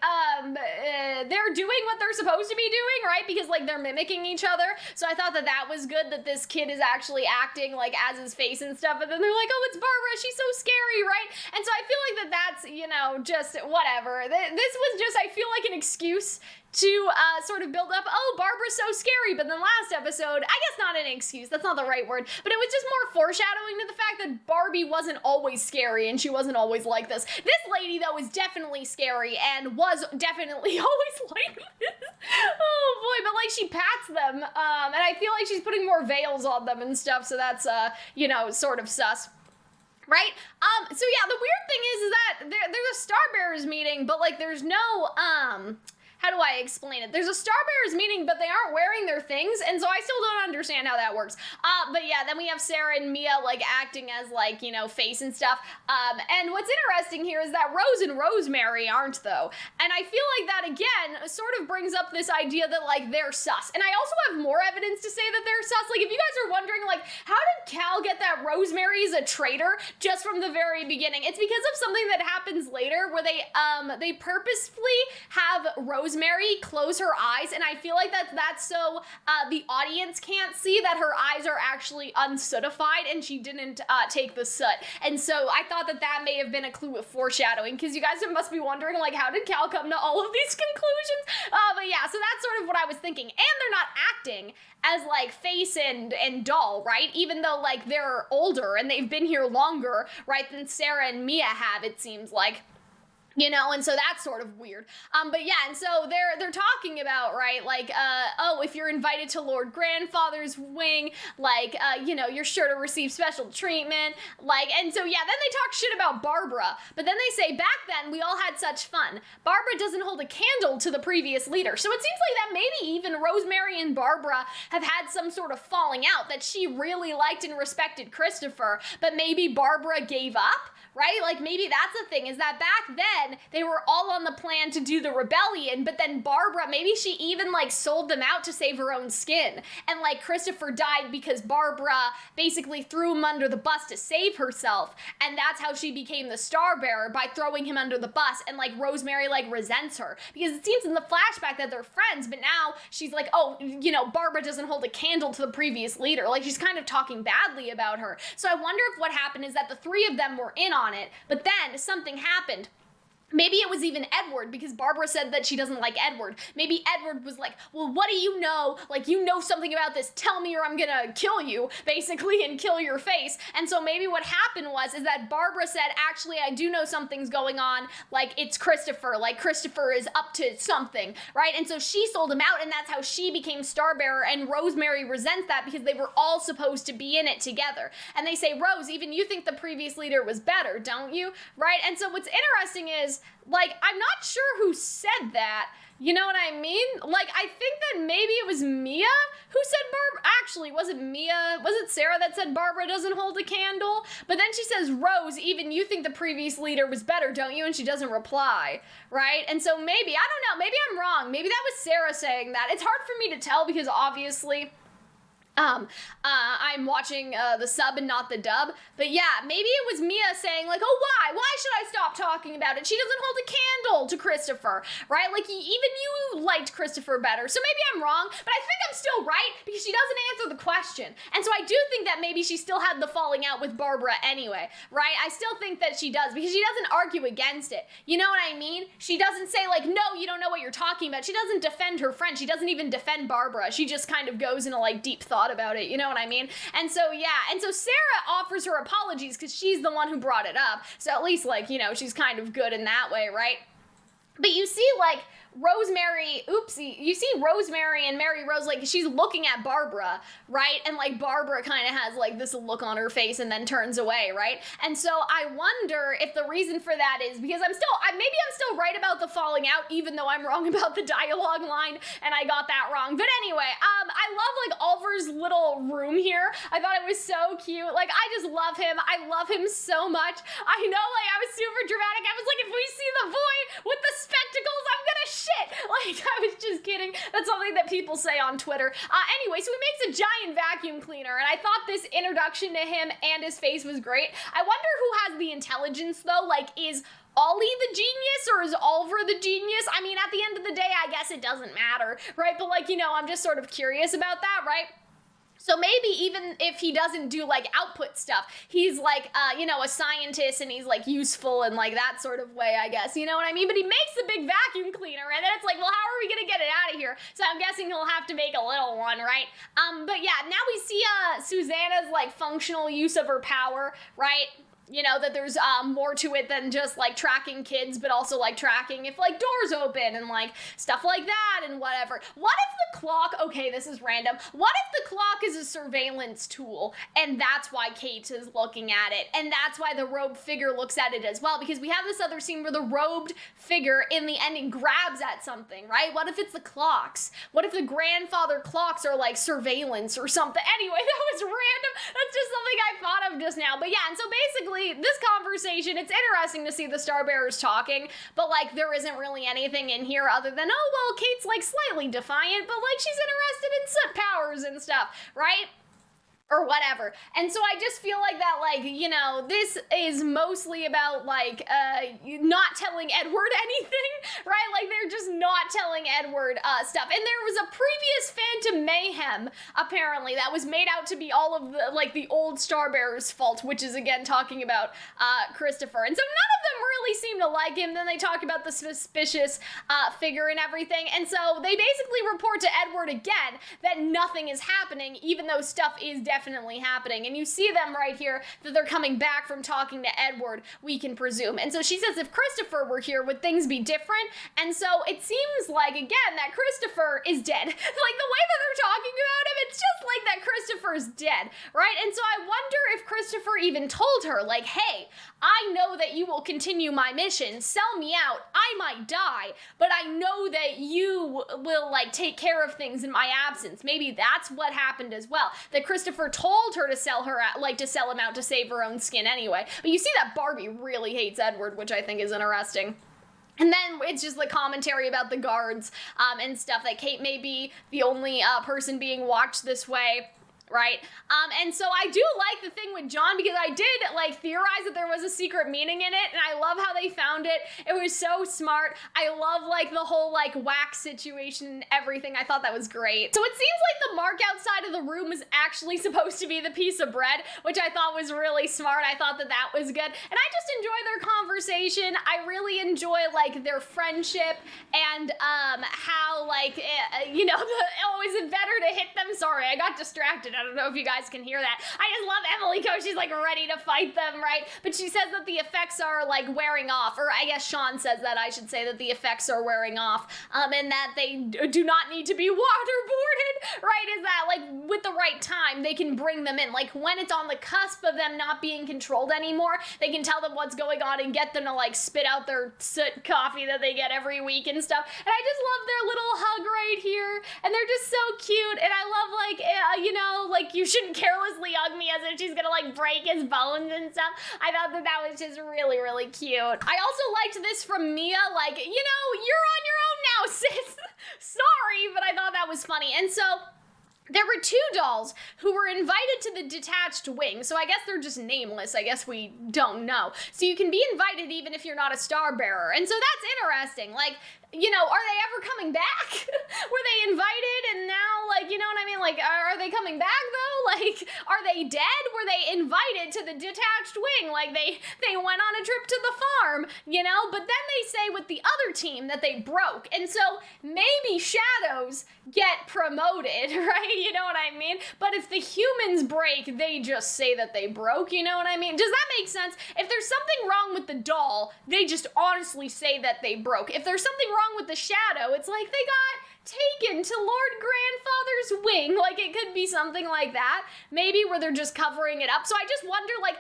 they're doing what they're supposed to be doing, right? Because, like, they're mimicking each other. So I thought that that was good, that this kid is actually acting, like, as his face and stuff, and then they're like, oh, it's Barbara, she's so scary, right? And so I feel like that's, you know, just whatever. This was just, I feel like, an excuse to sort of build up, oh, Barbara's so scary, but then last episode, I guess not an excuse, that's not the right word, but it was just more foreshadowing to the fact that Barbie wasn't always scary, and she wasn't always like this. This lady, though, is definitely scary, and was definitely always like this. Oh, boy, but, like, she pats them, and I feel like she's putting more veils on them and stuff, so that's, you know, sort of sus. Right? So yeah, the weird thing is that there's a Starbearers meeting, but, like, there's no, how do I explain it? There's a Starbearer's meeting, but they aren't wearing their things, and so I still don't understand how that works. But yeah, then we have Sarah and Mia, like, acting as, like, you know, face and stuff. And what's interesting here is that Rose and Rosemary aren't, though. And I feel like that, again, sort of brings up this idea that, like, they're sus. And I also have more evidence to say that they're sus. Like, if you guys are wondering, like, how did Cal get that Rosemary is a traitor just from the very beginning? It's because of something that happens later where they purposefully have Rosemary close her eyes, and I feel like that's so the audience can't see that her eyes are actually unsootified and she didn't take the soot. And so I thought that may have been a clue of foreshadowing, because you guys must be wondering, like, how did Cal come to all of these conclusions? But yeah, so that's sort of what I was thinking. And they're not acting as, like, face and doll, right? Even though, like, they're older and they've been here longer, right, than Sarah and Mia have, it seems like. You know, and so that's sort of weird. But yeah, and so they're talking about, right, like, oh, if you're invited to Lord Grandfather's wing, like, you know, you're sure to receive special treatment, like, and so yeah, then they talk shit about Barbara, but then they say, back then, we all had such fun. Barbara doesn't hold a candle to the previous leader, so it seems like that maybe even Rosemary and Barbara have had some sort of falling out, that she really liked and respected Christopher, but maybe Barbara gave up, right? Like, maybe that's the thing, is that back then, they were all on the plan to do the rebellion, but then Barbara, maybe she even, like, sold them out to save her own skin. And, like, Christopher died because Barbara basically threw him under the bus to save herself, and that's how she became the Starbearer, by throwing him under the bus, and, like, Rosemary, like, resents her. Because it seems in the flashback that they're friends, but now she's like, oh, you know, Barbara doesn't hold a candle to the previous leader. Like, she's kind of talking badly about her. So I wonder if what happened is that the three of them were in on it, but then something happened. Maybe it was even Edward, because Barbara said that she doesn't like Edward. Maybe Edward was like, well, what do you know? Like, you know something about this, tell me or I'm gonna kill you, basically, and kill your face. And so maybe what happened is that Barbara said, actually, I do know something's going on, like, it's Christopher, like, Christopher is up to something, right? And so she sold him out, and that's how she became Starbearer, and Rosemary resents that because they were all supposed to be in it together. And they say, Rose, even you think the previous leader was better, don't you? Right? And so what's interesting is, like, I'm not sure who said that, you know what I mean? Like, I think that maybe it was Mia who said Barbara. Actually, was it Mia? Was it Sarah that said Barbara doesn't hold a candle? But then she says, Rose, even you think the previous leader was better, don't you? And she doesn't reply, right? And so maybe, I don't know, maybe I'm wrong. Maybe that was Sarah saying that. It's hard for me to tell because obviously I'm watching the sub and not the dub, but yeah, maybe it was Mia saying, like, oh, why should I stop talking about it? She doesn't hold a candle to Christopher, right? Like, even you liked Christopher better, so maybe I'm wrong, but I think I'm still right, because she doesn't answer the question, and so I do think that maybe she still had the falling out with Barbara anyway, right? I still think that she does, because she doesn't argue against it, you know what I mean? She doesn't say, like, no, you don't know what you're talking about. She doesn't defend her friend. She doesn't even defend Barbara. She just kind of goes into, like, deep thought about it, you know what I mean? And so, yeah, and so Sarah offers her apologies because she's the one who brought it up, so at least, like, you know, she's kind of good in that way, right? But you see, like, Rosemary, you see Rosemary and Maryrose, like, she's looking at Barbara, right? And, like, Barbara kind of has, like, this look on her face and then turns away, right? And so I wonder if the reason for that is because maybe I'm still right about the falling out, even though I'm wrong about the dialogue line, and I got that wrong. But anyway, I love, like, Oliver's little room here. I thought it was so cute. Like, I just love him. I love him so much. I know, like, I was super dramatic. I was like, if we see the boy with the spectacles, I'm gonna shit. Like, I was just kidding. That's something that people say on Twitter. Anyway, so he makes a giant vacuum cleaner, and I thought this introduction to him and his face was great. I wonder who has the intelligence, though. Like, is Ollie the genius, or is Oliver the genius? I mean, at the end of the day, I guess it doesn't matter, right? But, like, you know, I'm just sort of curious about that, right? So maybe even if he doesn't do, like, output stuff, he's, like, you know, a scientist, and he's, like, useful in, like, that sort of way, I guess, you know what I mean? But he makes the big vacuum cleaner, and then it's like, well, how are we gonna get it out of here? So I'm guessing he'll have to make a little one, right? But yeah, now we see Susanna's, like, functional use of her power, right? you know, that there's more to it than just like tracking kids, but also like tracking if like doors open and like stuff like that and whatever. What if the clock, okay, this is random, what if the clock is a surveillance tool and that's why Kate is looking at it, and that's why the robed figure looks at it as well? Because we have this other scene where the robed figure in the ending grabs at something, right? What if it's the clocks? What if the grandfather clocks are like surveillance or something? Anyway, that was random. That's just something I thought of just now. But yeah, and so basically this conversation, it's interesting to see the Starbearers talking, but like there isn't really anything in here other than, oh, well, Kate's like slightly defiant, but like she's interested in soot powers and stuff, right? Or whatever. And so I just feel like that, like, you know, this is mostly about, like, not telling Edward anything, right? Like, they're just not telling Edward stuff. And there was a previous Phantom Mayhem, apparently, that was made out to be all of the, like, the old Starbearers' fault, which is, again, talking about Christopher. And so none of them really seem to like him. Then they talk about the suspicious figure and everything. And so they basically report to Edward again that nothing is happening, even though stuff is definitely happening. And you see them right here, that they're coming back from talking to Edward, we can presume. And so she says, if Christopher were here, would things be different? And so it seems like, again, that Christopher is dead. Like, the way that they're talking about him, it's just like that Christopher's dead, right? And so I wonder if Christopher even told her, like, hey, I know that you will continue my mission, sell me out, I might die, but I know that you will, like, take care of things in my absence. Maybe that's what happened as well, that Christopher told her to sell her out, like, to sell him out to save her own skin anyway. But you see that Barbie really hates Edward, which I think is interesting. And then it's just the commentary about the guards and stuff, that Kate may be the only person being watched this way. Right? And so I do like the thing with John, because I did, like, theorize that there was a secret meaning in it, and I love how they found it. It was so smart. I love, like, the whole, like, wax situation and everything. I thought that was great. So it seems like the mark outside of the room is actually supposed to be the piece of bread, which I thought was really smart. I thought that that was good. And I just enjoy their conversation. I really enjoy, like, their friendship and how, like, you know, is it better to hit them? Sorry, I got distracted. I don't know if you guys can hear that. I just love Emily because she's like ready to fight them, right? But she says that the effects are like wearing off, or I guess Sean says that, I should say, that the effects are wearing off, and that they do not need to be waterboarded, right? Is that like with the right time, they can bring them in. Like when it's on the cusp of them not being controlled anymore, they can tell them what's going on and get them to like spit out their soot coffee that they get every week and stuff. And I just love their little hug right here, and they're just so cute. And I love, like, you know, like, you shouldn't carelessly hug me as if she's gonna, like, break his bones and stuff. I thought that that was just really, really cute. I also liked this from Mia, like, you know, you're on your own now, sis. Sorry, but I thought that was funny. And so there were two dolls who were invited to the detached wing, so I guess they're just nameless. I guess we don't know. So you can be invited even if you're not a star bearer. And so that's interesting. Like, you know, are they ever coming back? Were they invited and now, like, you know what I mean? Like, are they coming back though? Like, are they dead? Were they invited to the detached wing? Like, they went on a trip to the farm, you know? But then they say with the other team that they broke. And so maybe shadows get promoted, right? You know what I mean? But if the humans break, they just say that they broke, you know what I mean? Does that make sense? If there's something wrong with the doll, they just honestly say that they broke. If there's something wrong with the shadow, it's like they got taken to Lord Grandfather's wing. Like, it could be something like that, maybe, where they're just covering it up. So I just wonder, like,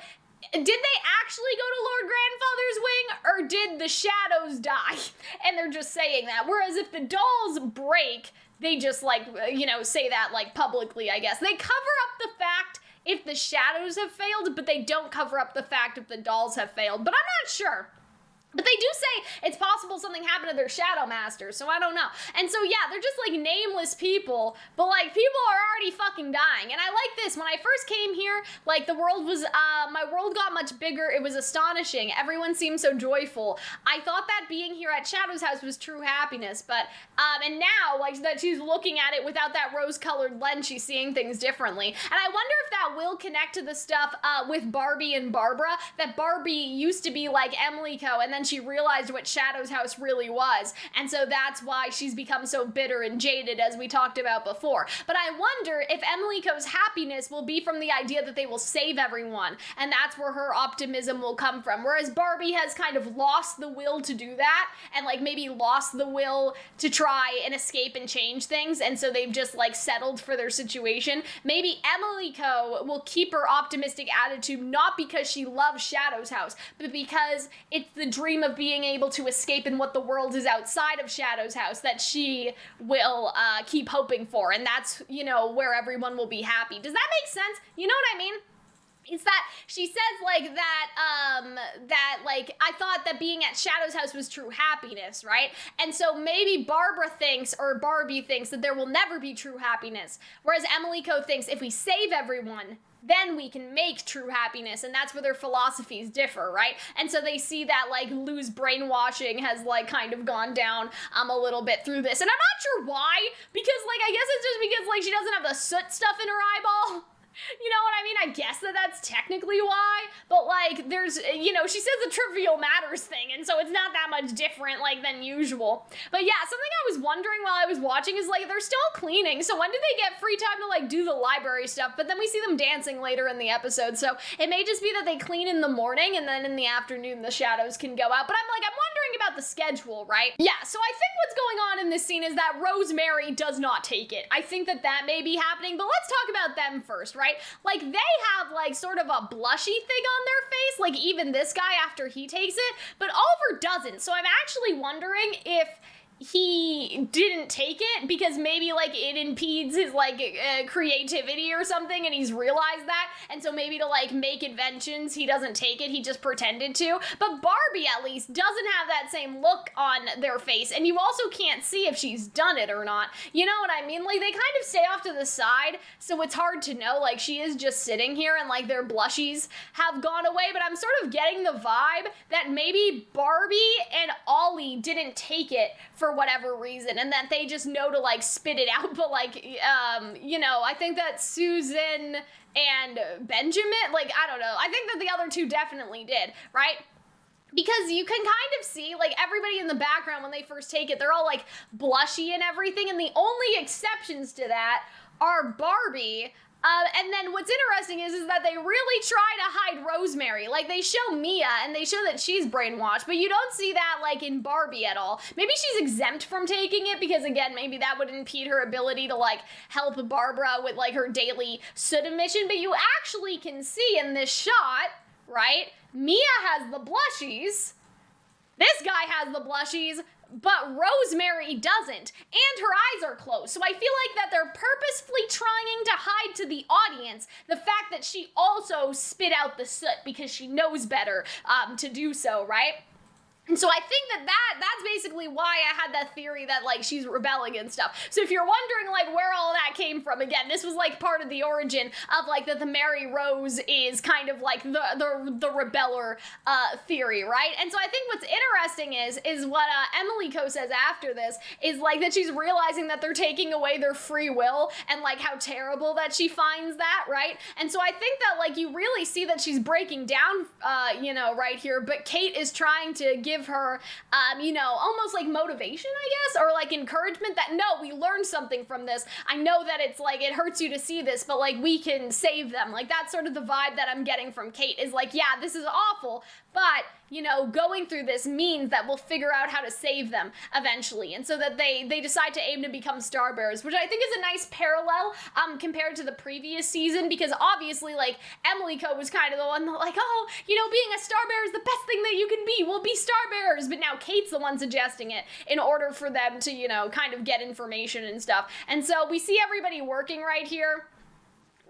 did they actually go to Lord Grandfather's wing, or did the shadows die? And they're just saying that. Whereas if the dolls break, they just, like, you know, say that, like, publicly, I guess. They cover up the fact if the shadows have failed, but they don't cover up the fact if the dolls have failed. But I'm not sure. But they do say it's possible something happened to their Shadow Masters, so I don't know. And so, yeah, they're just, like, nameless people, but, like, people are already fucking dying. And I like this. When I first came here, like, the world was, my world got much bigger. It was astonishing. Everyone seemed so joyful. I thought that being here at Shadow's house was true happiness, but, and now, like, that she's looking at it without that rose-colored lens, she's seeing things differently. And I wonder if that will connect to the stuff, with Barbie and Barbara, that Barbie used to be like Emily Co., and then then she realized what Shadow's house really was, and so that's why she's become so bitter and jaded, as we talked about before. But I wonder if Emilyco's happiness will be from the idea that they will save everyone, and that's where her optimism will come from, whereas Barbie has kind of lost the will to do that, and like maybe lost the will to try and escape and change things, and so they've just like settled for their situation. Maybe Emilyco will keep her optimistic attitude not because she loves Shadow's house, but because it's the dream of being able to escape in what the world is outside of Shadow's house that she will keep hoping for, and that's, you know, where everyone will be happy. Does that make sense? You know what I mean? It's that she says like that like I thought that being at Shadow's house was true happiness, right? And so maybe Barbara thinks, or Barbie thinks, that there will never be true happiness, whereas Emilyco thinks if we save everyone, then we can make true happiness, and that's where their philosophies differ, right? And so they see that, like, Lou's brainwashing has, like, kind of gone down a little bit through this, and I'm not sure why, because, like, I guess it's just because, like, she doesn't have the soot stuff in her eyeball. You know what I mean? I guess that's technically why, but like there's, you know, she says the trivial matters thing, and so it's not that much different like than usual. But yeah, something I was wondering while I was watching is like they're still cleaning, so when do they get free time to like do the library stuff? But then we see them dancing later in the episode, so it may just be that they clean in the morning and then in the afternoon the shadows can go out. But I'm wondering about the schedule, right? Yeah, so I think what's going on in this scene is that Rosemary does not take it. I think that may be happening, but let's talk about them first, right? Like, they have, like, sort of a blushy thing on their face, like, even this guy after he takes it, but Oliver doesn't, so I'm actually wondering if he didn't take it because maybe like it impedes his like creativity or something, and he's realized that, and so maybe to like make inventions he doesn't take it, he just pretended to. But Barbie at least doesn't have that same look on their face, and you also can't see if she's done it or not. You know what I mean? Like they kind of stay off to the side, so it's hard to know. Like she is just sitting here and like their blushies have gone away, but I'm sort of getting the vibe that maybe Barbie and Ollie didn't take it for whatever reason, and that they just know to like spit it out. But like you know, I think that Susan and Benjamin, like I don't know, I think that the other two definitely did, right? Because you can kind of see, like, everybody in the background when they first take it, they're all like blushy and everything, and the only exceptions to that are Barbie. And then what's interesting is that they really try to hide Rosemary. Like, they show Mia, and they show that she's brainwashed, but you don't see that, like, in Barbie at all. Maybe she's exempt from taking it, because, again, maybe that would impede her ability to, like, help Barbara with, like, her daily soot emission, but you actually can see in this shot, right, Mia has the blushies, this guy has the blushies, but Rosemary doesn't, and her eyes are closed. So I feel like that they're purposefully trying to hide to the audience the fact that she also spit out the soot because she knows better to do so, right? And so I think that's basically why I had that theory that, like, she's rebelling and stuff. So if you're wondering, like, where all that came from, again, this was, like, part of the origin of, like, that the Maryrose is kind of, like, the rebeller theory, right? And so I think what's interesting is what Emilyco says after this is, like, that she's realizing that they're taking away their free will and, like, how terrible that she finds that, right? And so I think that, like, you really see that she's breaking down, you know, right here, but Kate is trying to give her, you know, almost like motivation, I guess, or like encouragement that, no, we learned something from this. I know that it's like, it hurts you to see this, but like, we can save them. Like, that's sort of the vibe that I'm getting from Kate is like, yeah, this is awful, but, you know, going through this means that we'll figure out how to save them eventually. And so that they decide to aim to become starbearers, which I think is a nice parallel compared to the previous season, because obviously, like, Emilyco was kind of the one that, like, oh, you know, being a starbearer is the best thing that you can be. We'll be starbearers. But now Kate's the one suggesting it in order for them to, you know, kind of get information and stuff. And so we see everybody working right here.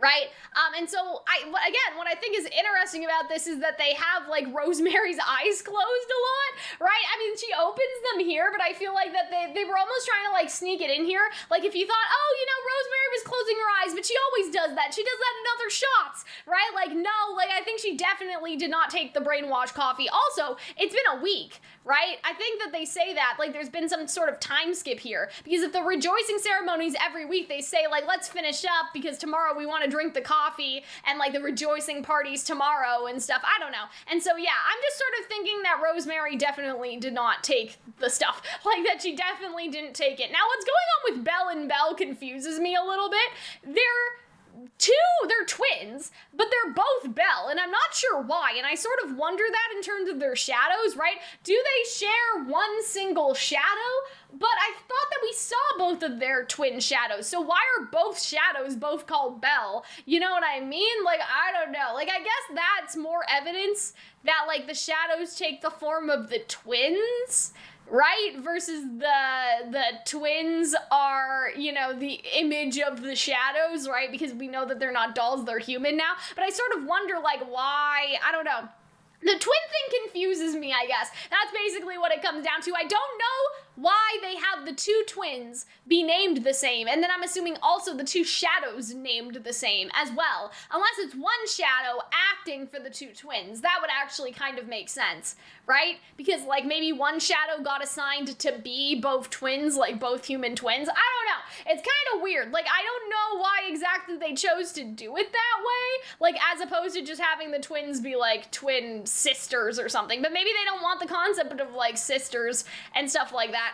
Right? And so, again, what I think is interesting about this is that they have, like, Rosemary's eyes closed a lot, right? I mean, she opens them here, but I feel like that they were almost trying to, like, sneak it in here. Like, if you thought, oh, you know, Rosemary was closing her eyes, but she always does that. She does that in other shots, right? Like, no, like, I think she definitely did not take the brainwash coffee. Also, it's been a week, right? I think that they say that, like, there's been some sort of time skip here, because if the rejoicing ceremonies every week, they say, like, let's finish up because tomorrow we want to drink the coffee and, like, the rejoicing parties tomorrow and stuff. I don't know. And so, yeah, I'm just sort of thinking that Rosemary definitely did not take the stuff, like, that she definitely didn't take it. Now, what's going on with Belle and Belle confuses me a little bit. They're twins, but they're both Belle, and I'm not sure why, and I sort of wonder that in terms of their shadows, right? Do they share one single shadow? But I thought that we saw both of their twin shadows, so why are both shadows both called Belle? You know what I mean? Like, I don't know. Like, I guess that's more evidence that, like, the shadows take the form of the twins, right? Versus the twins are, you know, the image of the shadows, right? Because we know that they're not dolls, they're human now. But I sort of wonder, like, why, I don't know. The twin thing confuses me, I guess. That's basically what it comes down to. I don't know why they have the two twins be named the same, and then I'm assuming also the two shadows named the same as well. Unless it's one shadow acting for the two twins. That would actually kind of make sense, right? Because, like, maybe one shadow got assigned to be both twins, like both human twins. I don't know. It's kind of weird. Like, I don't know why exactly they chose to do it that way, like, as opposed to just having the twins be, like, twin sisters or something. But maybe they don't want the concept of, like, sisters and stuff like that.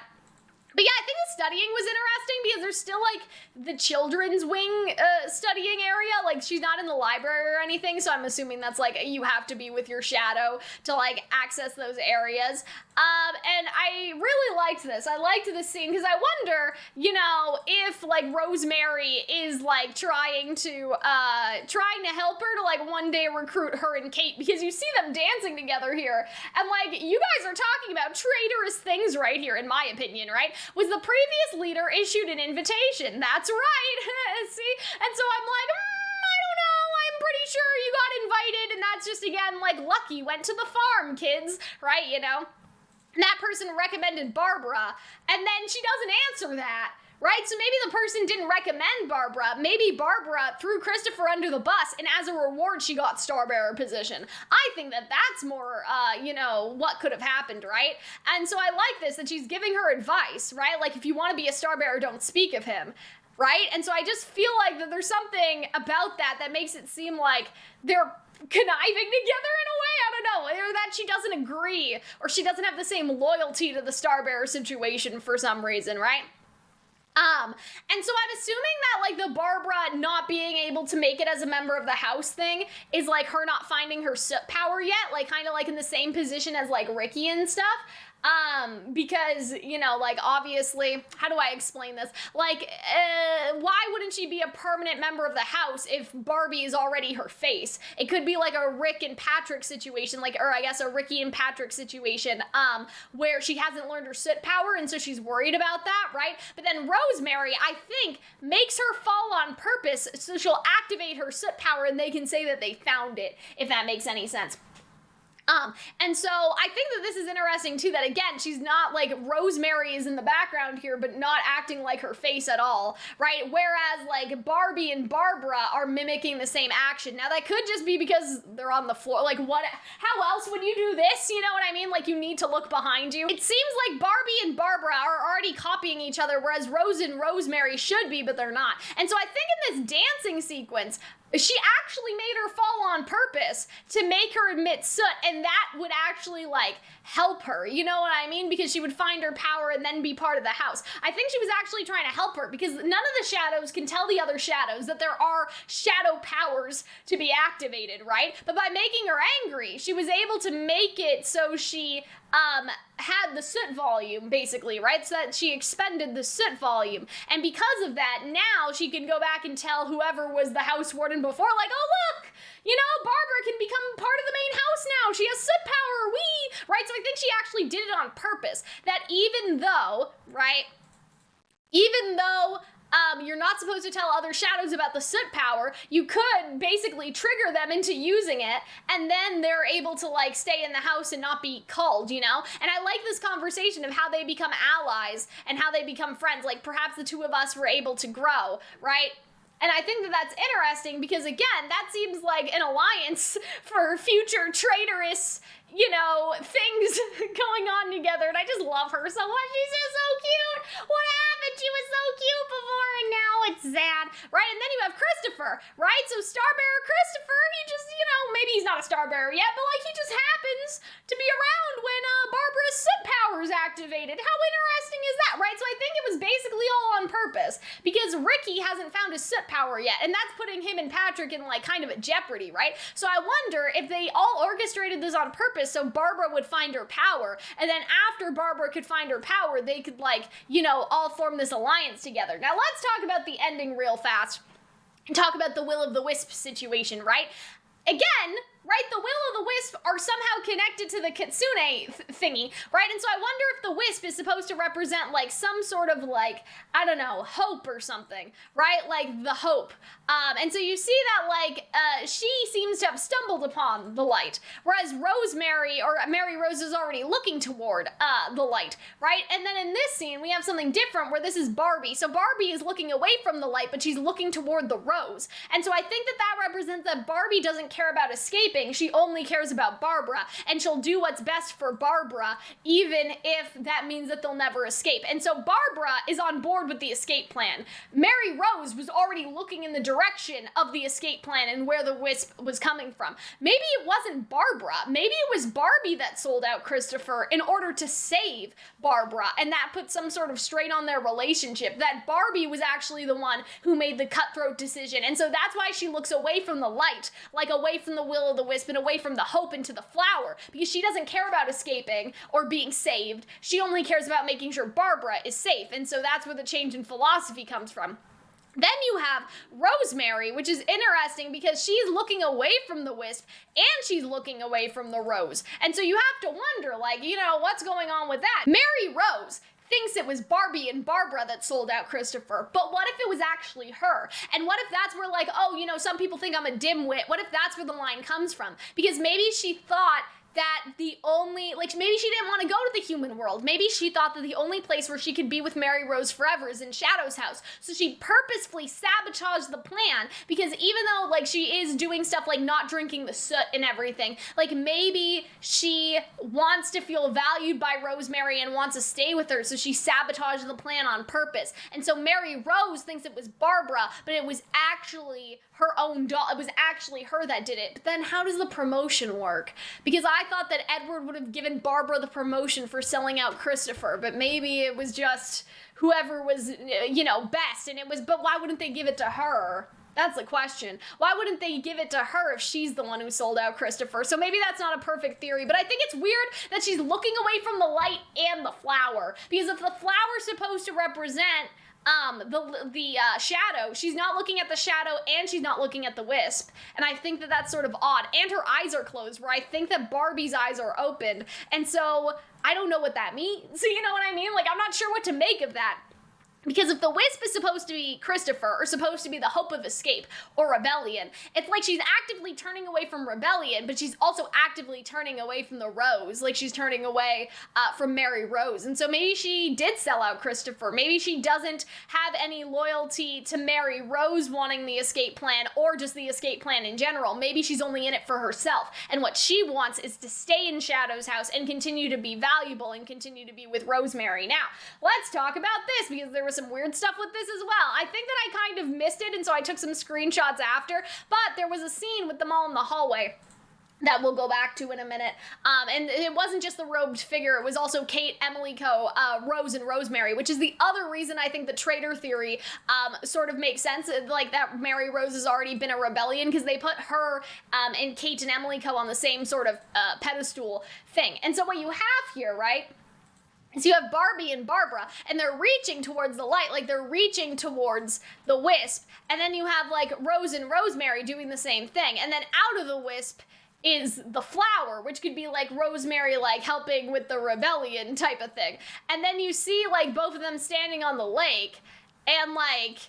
But yeah, I think the studying was interesting because there's still, like, the children's wing studying area. Like, she's not in the library or anything, so I'm assuming that's, like, you have to be with your shadow to, like, access those areas. And I really liked this. I liked this scene because I wonder, you know, if, like, Rosemary is, like, trying to help her to, like, one day recruit her and Kate, because you see them dancing together here. And, like, you guys are talking about traitorous things right here, in my opinion, right? Was the previous leader issued an invitation? That's right. See? And so I'm like, I don't know. I'm pretty sure you got invited, and that's just, again, like, lucky. Went to the farm, kids, right? You know? And that person recommended Barbara, and then she doesn't answer that. Right? So maybe the person didn't recommend Barbara. Maybe Barbara threw Christopher under the bus, and as a reward, she got Star Bearer position. I think that that's more, you know, what could have happened, right? And so I like this, that she's giving her advice, right? Like, if you want to be a Star Bearer, don't speak of him, right? And so I just feel like that there's something about that makes it seem like they're conniving together in a way, I don't know, or that she doesn't agree, or she doesn't have the same loyalty to the Star Bearer situation for some reason, right? And so I'm assuming that, like, the Barbara not being able to make it as a member of the house thing is, like, her not finding her soot power yet, like, kind of, like, in the same position as, like, Ricky and stuff. Because, you know, like, obviously, how do I explain this? Like, why wouldn't she be a permanent member of the house if Barbie is already her face? It could be like a Rick and Patrick situation, like, or I guess a Ricky and Patrick situation, where she hasn't learned her soot power, and so she's worried about that, right? But then Rosemary, I think, makes her fall on purpose, so she'll activate her soot power, and they can say that they found it, if that makes any sense. And so I think that this is interesting too, that again, she's not, like, Rosemary is in the background here, but not acting like her face at all, right? Whereas, like, Barbie and Barbara are mimicking the same action. Now that could just be because they're on the floor. Like, how else would you do this? You know what I mean? Like, you need to look behind you. It seems like Barbie and Barbara are already copying each other, whereas Rose and Rosemary should be, but they're not. And so I think in this dancing sequence, she actually made her fall on purpose to make her admit soot, and that would actually, like, help her, you know what I mean? Because she would find her power and then be part of the house. I think she was actually trying to help her, because none of the shadows can tell the other shadows that there are shadow powers to be activated, right? But by making her angry, she was able to make it so she had the soot volume, basically, right? So that she expended the soot volume. And because of that, now she can go back and tell whoever was the house warden before, like, oh, look, you know, Barbara can become part of the main house now. She has soot power, right? So I think she actually did it on purpose. That even though, right, even though You're not supposed to tell other shadows about the soot power. You could basically trigger them into using it, and then they're able to, like, stay in the house and not be culled, you know? And I like this conversation of how they become allies and how they become friends. Like, perhaps the two of us were able to grow, right? And I think that that's interesting because, again, that seems like an alliance for future traitorous, you know, things going on together. And I just love her so much. She's just so cute. What happened? She was so cute before and now it's sad, right? And then you have Christopher, right? So Starbearer Christopher, he just, you know, maybe he's not a Starbearer yet, but, like, he just happens to be around when Barbara's soot power is activated. How interesting is that, right? So I think it was basically all on purpose because Ricky hasn't found his soot power yet, and that's putting him and Patrick in, like, kind of a jeopardy, right? So I wonder if they all orchestrated this on purpose so Barbara would find her power, and then after Barbara could find her power, they could, like, you know, all form this alliance together. Now let's talk about the ending real fast and talk about the Will-o'-the-Wisp situation, right? Again, right, the Will-o'-the-Wisp are somehow connected to the Kitsune thingy, right? And so I wonder if the wisp is supposed to represent, like, some sort of, like, I don't know, hope or something, right? Like, the hope. And so you see that, like, she seems to have stumbled upon the light, whereas Rosemary, or Maryrose, is already looking toward the light, right? And then in this scene, we have something different where this is Barbie. So Barbie is looking away from the light, but she's looking toward the rose. And so I think that that represents that Barbie doesn't care about escaping. She only cares about Barbara, and she'll do what's best for Barbara, even if that means that they'll never escape. And so Barbara is on board with the escape plan. Maryrose was already looking in the direction of the escape plan and where the wisp was coming from. Maybe it wasn't Barbara. Maybe it was Barbie that sold out Christopher in order to save Barbara, and that put some sort of strain on their relationship, that Barbie was actually the one who made the cutthroat decision. And so that's why she looks away from the light, like away from the Will-o'-the-Wisp and away from the hope into the flower, because she doesn't care about escaping or being saved. She only cares about making sure Barbara is safe. And so that's where the change in philosophy comes from. Then you have Rosemary, which is interesting because she's looking away from the wisp and she's looking away from the rose. And so you have to wonder, like, you know, what's going on with that? Maryrose thinks it was Barbie and Barbara that sold out Christopher, but what if it was actually her? And what if that's where, like, oh, you know, some people think I'm a dimwit. What if that's where the line comes from? Because maybe she thought that the only, like, maybe she didn't want to go to the human world. Maybe she thought that the only place where she could be with Maryrose forever is in Shadow's house. So she purposefully sabotaged the plan, because even though, like, she is doing stuff like not drinking the soot and everything, like, maybe she wants to feel valued by Rosemary and wants to stay with her, so she sabotaged the plan on purpose. And so Maryrose thinks it was Barbara, but it was actually her own doll. It was actually her that did it. But then how does the promotion work? Because I thought that Edward would have given Barbara the promotion for selling out Christopher, but maybe it was just whoever was, you know, best. And it was, but why wouldn't they give it to her? That's the question. Why wouldn't they give it to her if she's the one who sold out Christopher? So maybe that's not a perfect theory, but I think it's weird that she's looking away from the light and the flower. Because if the flower's supposed to represent the shadow, she's not looking at the shadow and she's not looking at the wisp. And I think that that's sort of odd. And her eyes are closed, where I think that Barbie's eyes are opened. And so I don't know what that means. So you know what I mean? Like, I'm not sure what to make of that. Because if the wisp is supposed to be Christopher, or supposed to be the hope of escape or rebellion, it's like she's actively turning away from rebellion, but she's also actively turning away from the rose. Like, she's turning away from Maryrose. And so maybe she did sell out Christopher. Maybe she doesn't have any loyalty to Maryrose wanting the escape plan, or just the escape plan in general. Maybe she's only in it for herself. And what she wants is to stay in Shadow's house and continue to be valuable and continue to be with Rosemary. Now, let's talk about this, because there was some weird stuff with this as well. I think that I kind of missed it, and so I took some screenshots after, but there was a scene with them all in the hallway that we'll go back to in a minute. And it wasn't just the robed figure, it was also Kate, Emily Co, Rose, and Rosemary, which is the other reason I think the traitor theory sort of makes sense, like that Maryrose has already been a rebellion, because they put her and Kate and Emily Co on the same sort of pedestal thing. And so what you have here, right, so you have Barbie and Barbara, and they're reaching towards the light, like they're reaching towards the wisp, and then you have, like, Rose and Rosemary doing the same thing, and then out of the wisp is the flower, which could be, like, Rosemary, like, helping with the rebellion type of thing. And then you see, like, both of them standing on the lake, and like,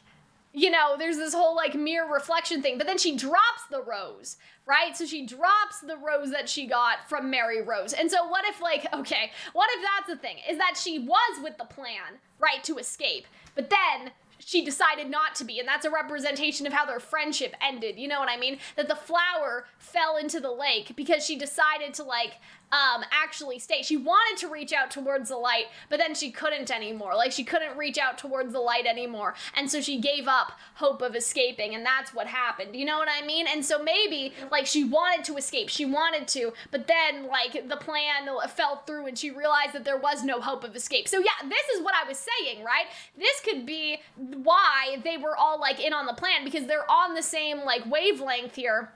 you know, there's this whole like mirror reflection thing, but then she drops the rose, right? So she drops the rose that she got from Maryrose. And so what if like, okay, what if that's the thing, is that she was with the plan, right, to escape, but then she decided not to be, and that's a representation of how their friendship ended, you know what I mean? That the flower fell into the lake because she decided to like, actually stay. She wanted to reach out towards the light, but then she couldn't anymore. Like, she couldn't reach out towards the light anymore, and so she gave up hope of escaping, and that's what happened, you know what I mean? And so maybe, like, she wanted to escape, she wanted to, but then, like, the plan fell through, and she realized that there was no hope of escape. So yeah, this is what I was saying, right? This could be why they were all, like, in on the plan, because they're on the same, like, wavelength here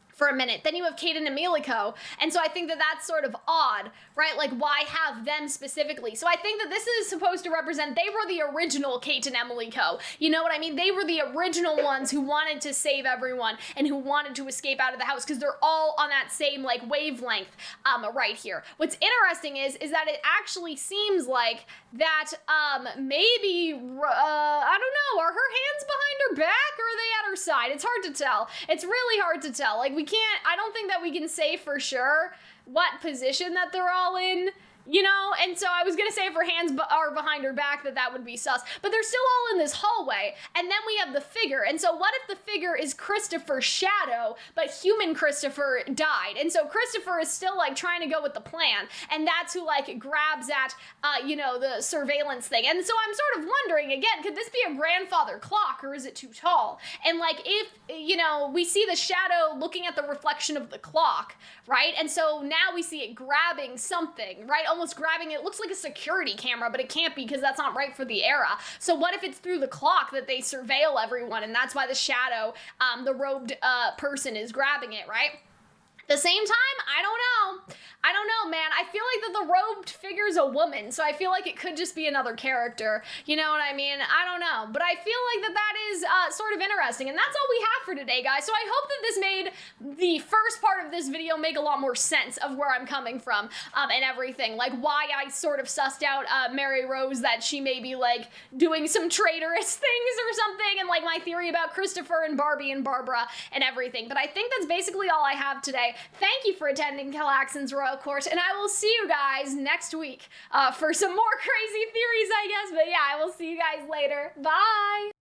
for a minute. Then you have Kate and Emilico, and so I think that that's sort of odd, right? Like, why have them specifically? So I think that this is supposed to represent they were the original Kate and Emilico. You know what I mean? They were the original ones who wanted to save everyone and who wanted to escape out of the house, because they're all on that same, like, wavelength right here. What's interesting is that it actually seems like that maybe, I don't know, are her hands behind her back or are they at her side? It's hard to tell. It's really hard to tell. Like, I don't think that we can say for sure what position that they're all in, you know? And so I was gonna say if her hands are behind her back that would be sus, but they're still all in this hallway, and then we have the figure, and so what if the figure is Christopher's shadow, but human Christopher died, and so Christopher is still, like, trying to go with the plan, and that's who, like, grabs at, you know, the surveillance thing. And so I'm sort of wondering, again, could this be a grandfather clock, or is it too tall? And, like, if, you know, we see the shadow looking at the reflection of the clock, right? And so now we see it grabbing something, right? Almost grabbing it. Looks like a security camera, but it can't be because that's not right for the era. So what if it's through the clock that they surveil everyone, and that's why the shadow, the robed person is grabbing it, right? At the same time, I don't know, man. I feel like that the robed figure's a woman, so I feel like it could just be another character. You know what I mean? I don't know. But I feel like that is sort of interesting. And that's all we have for today, guys. So I hope that this made the first part of this video make a lot more sense of where I'm coming from and everything. Like, why I sort of sussed out Maryrose, that she may be, like, doing some traitorous things or something, and, like, my theory about Christopher and Barbie and Barbara and everything. But I think that's basically all I have today. Thank you for attending Calxiyn's Royal Court, and I will see you guys next week for some more crazy theories, I guess. But yeah, I will see you guys later. Bye!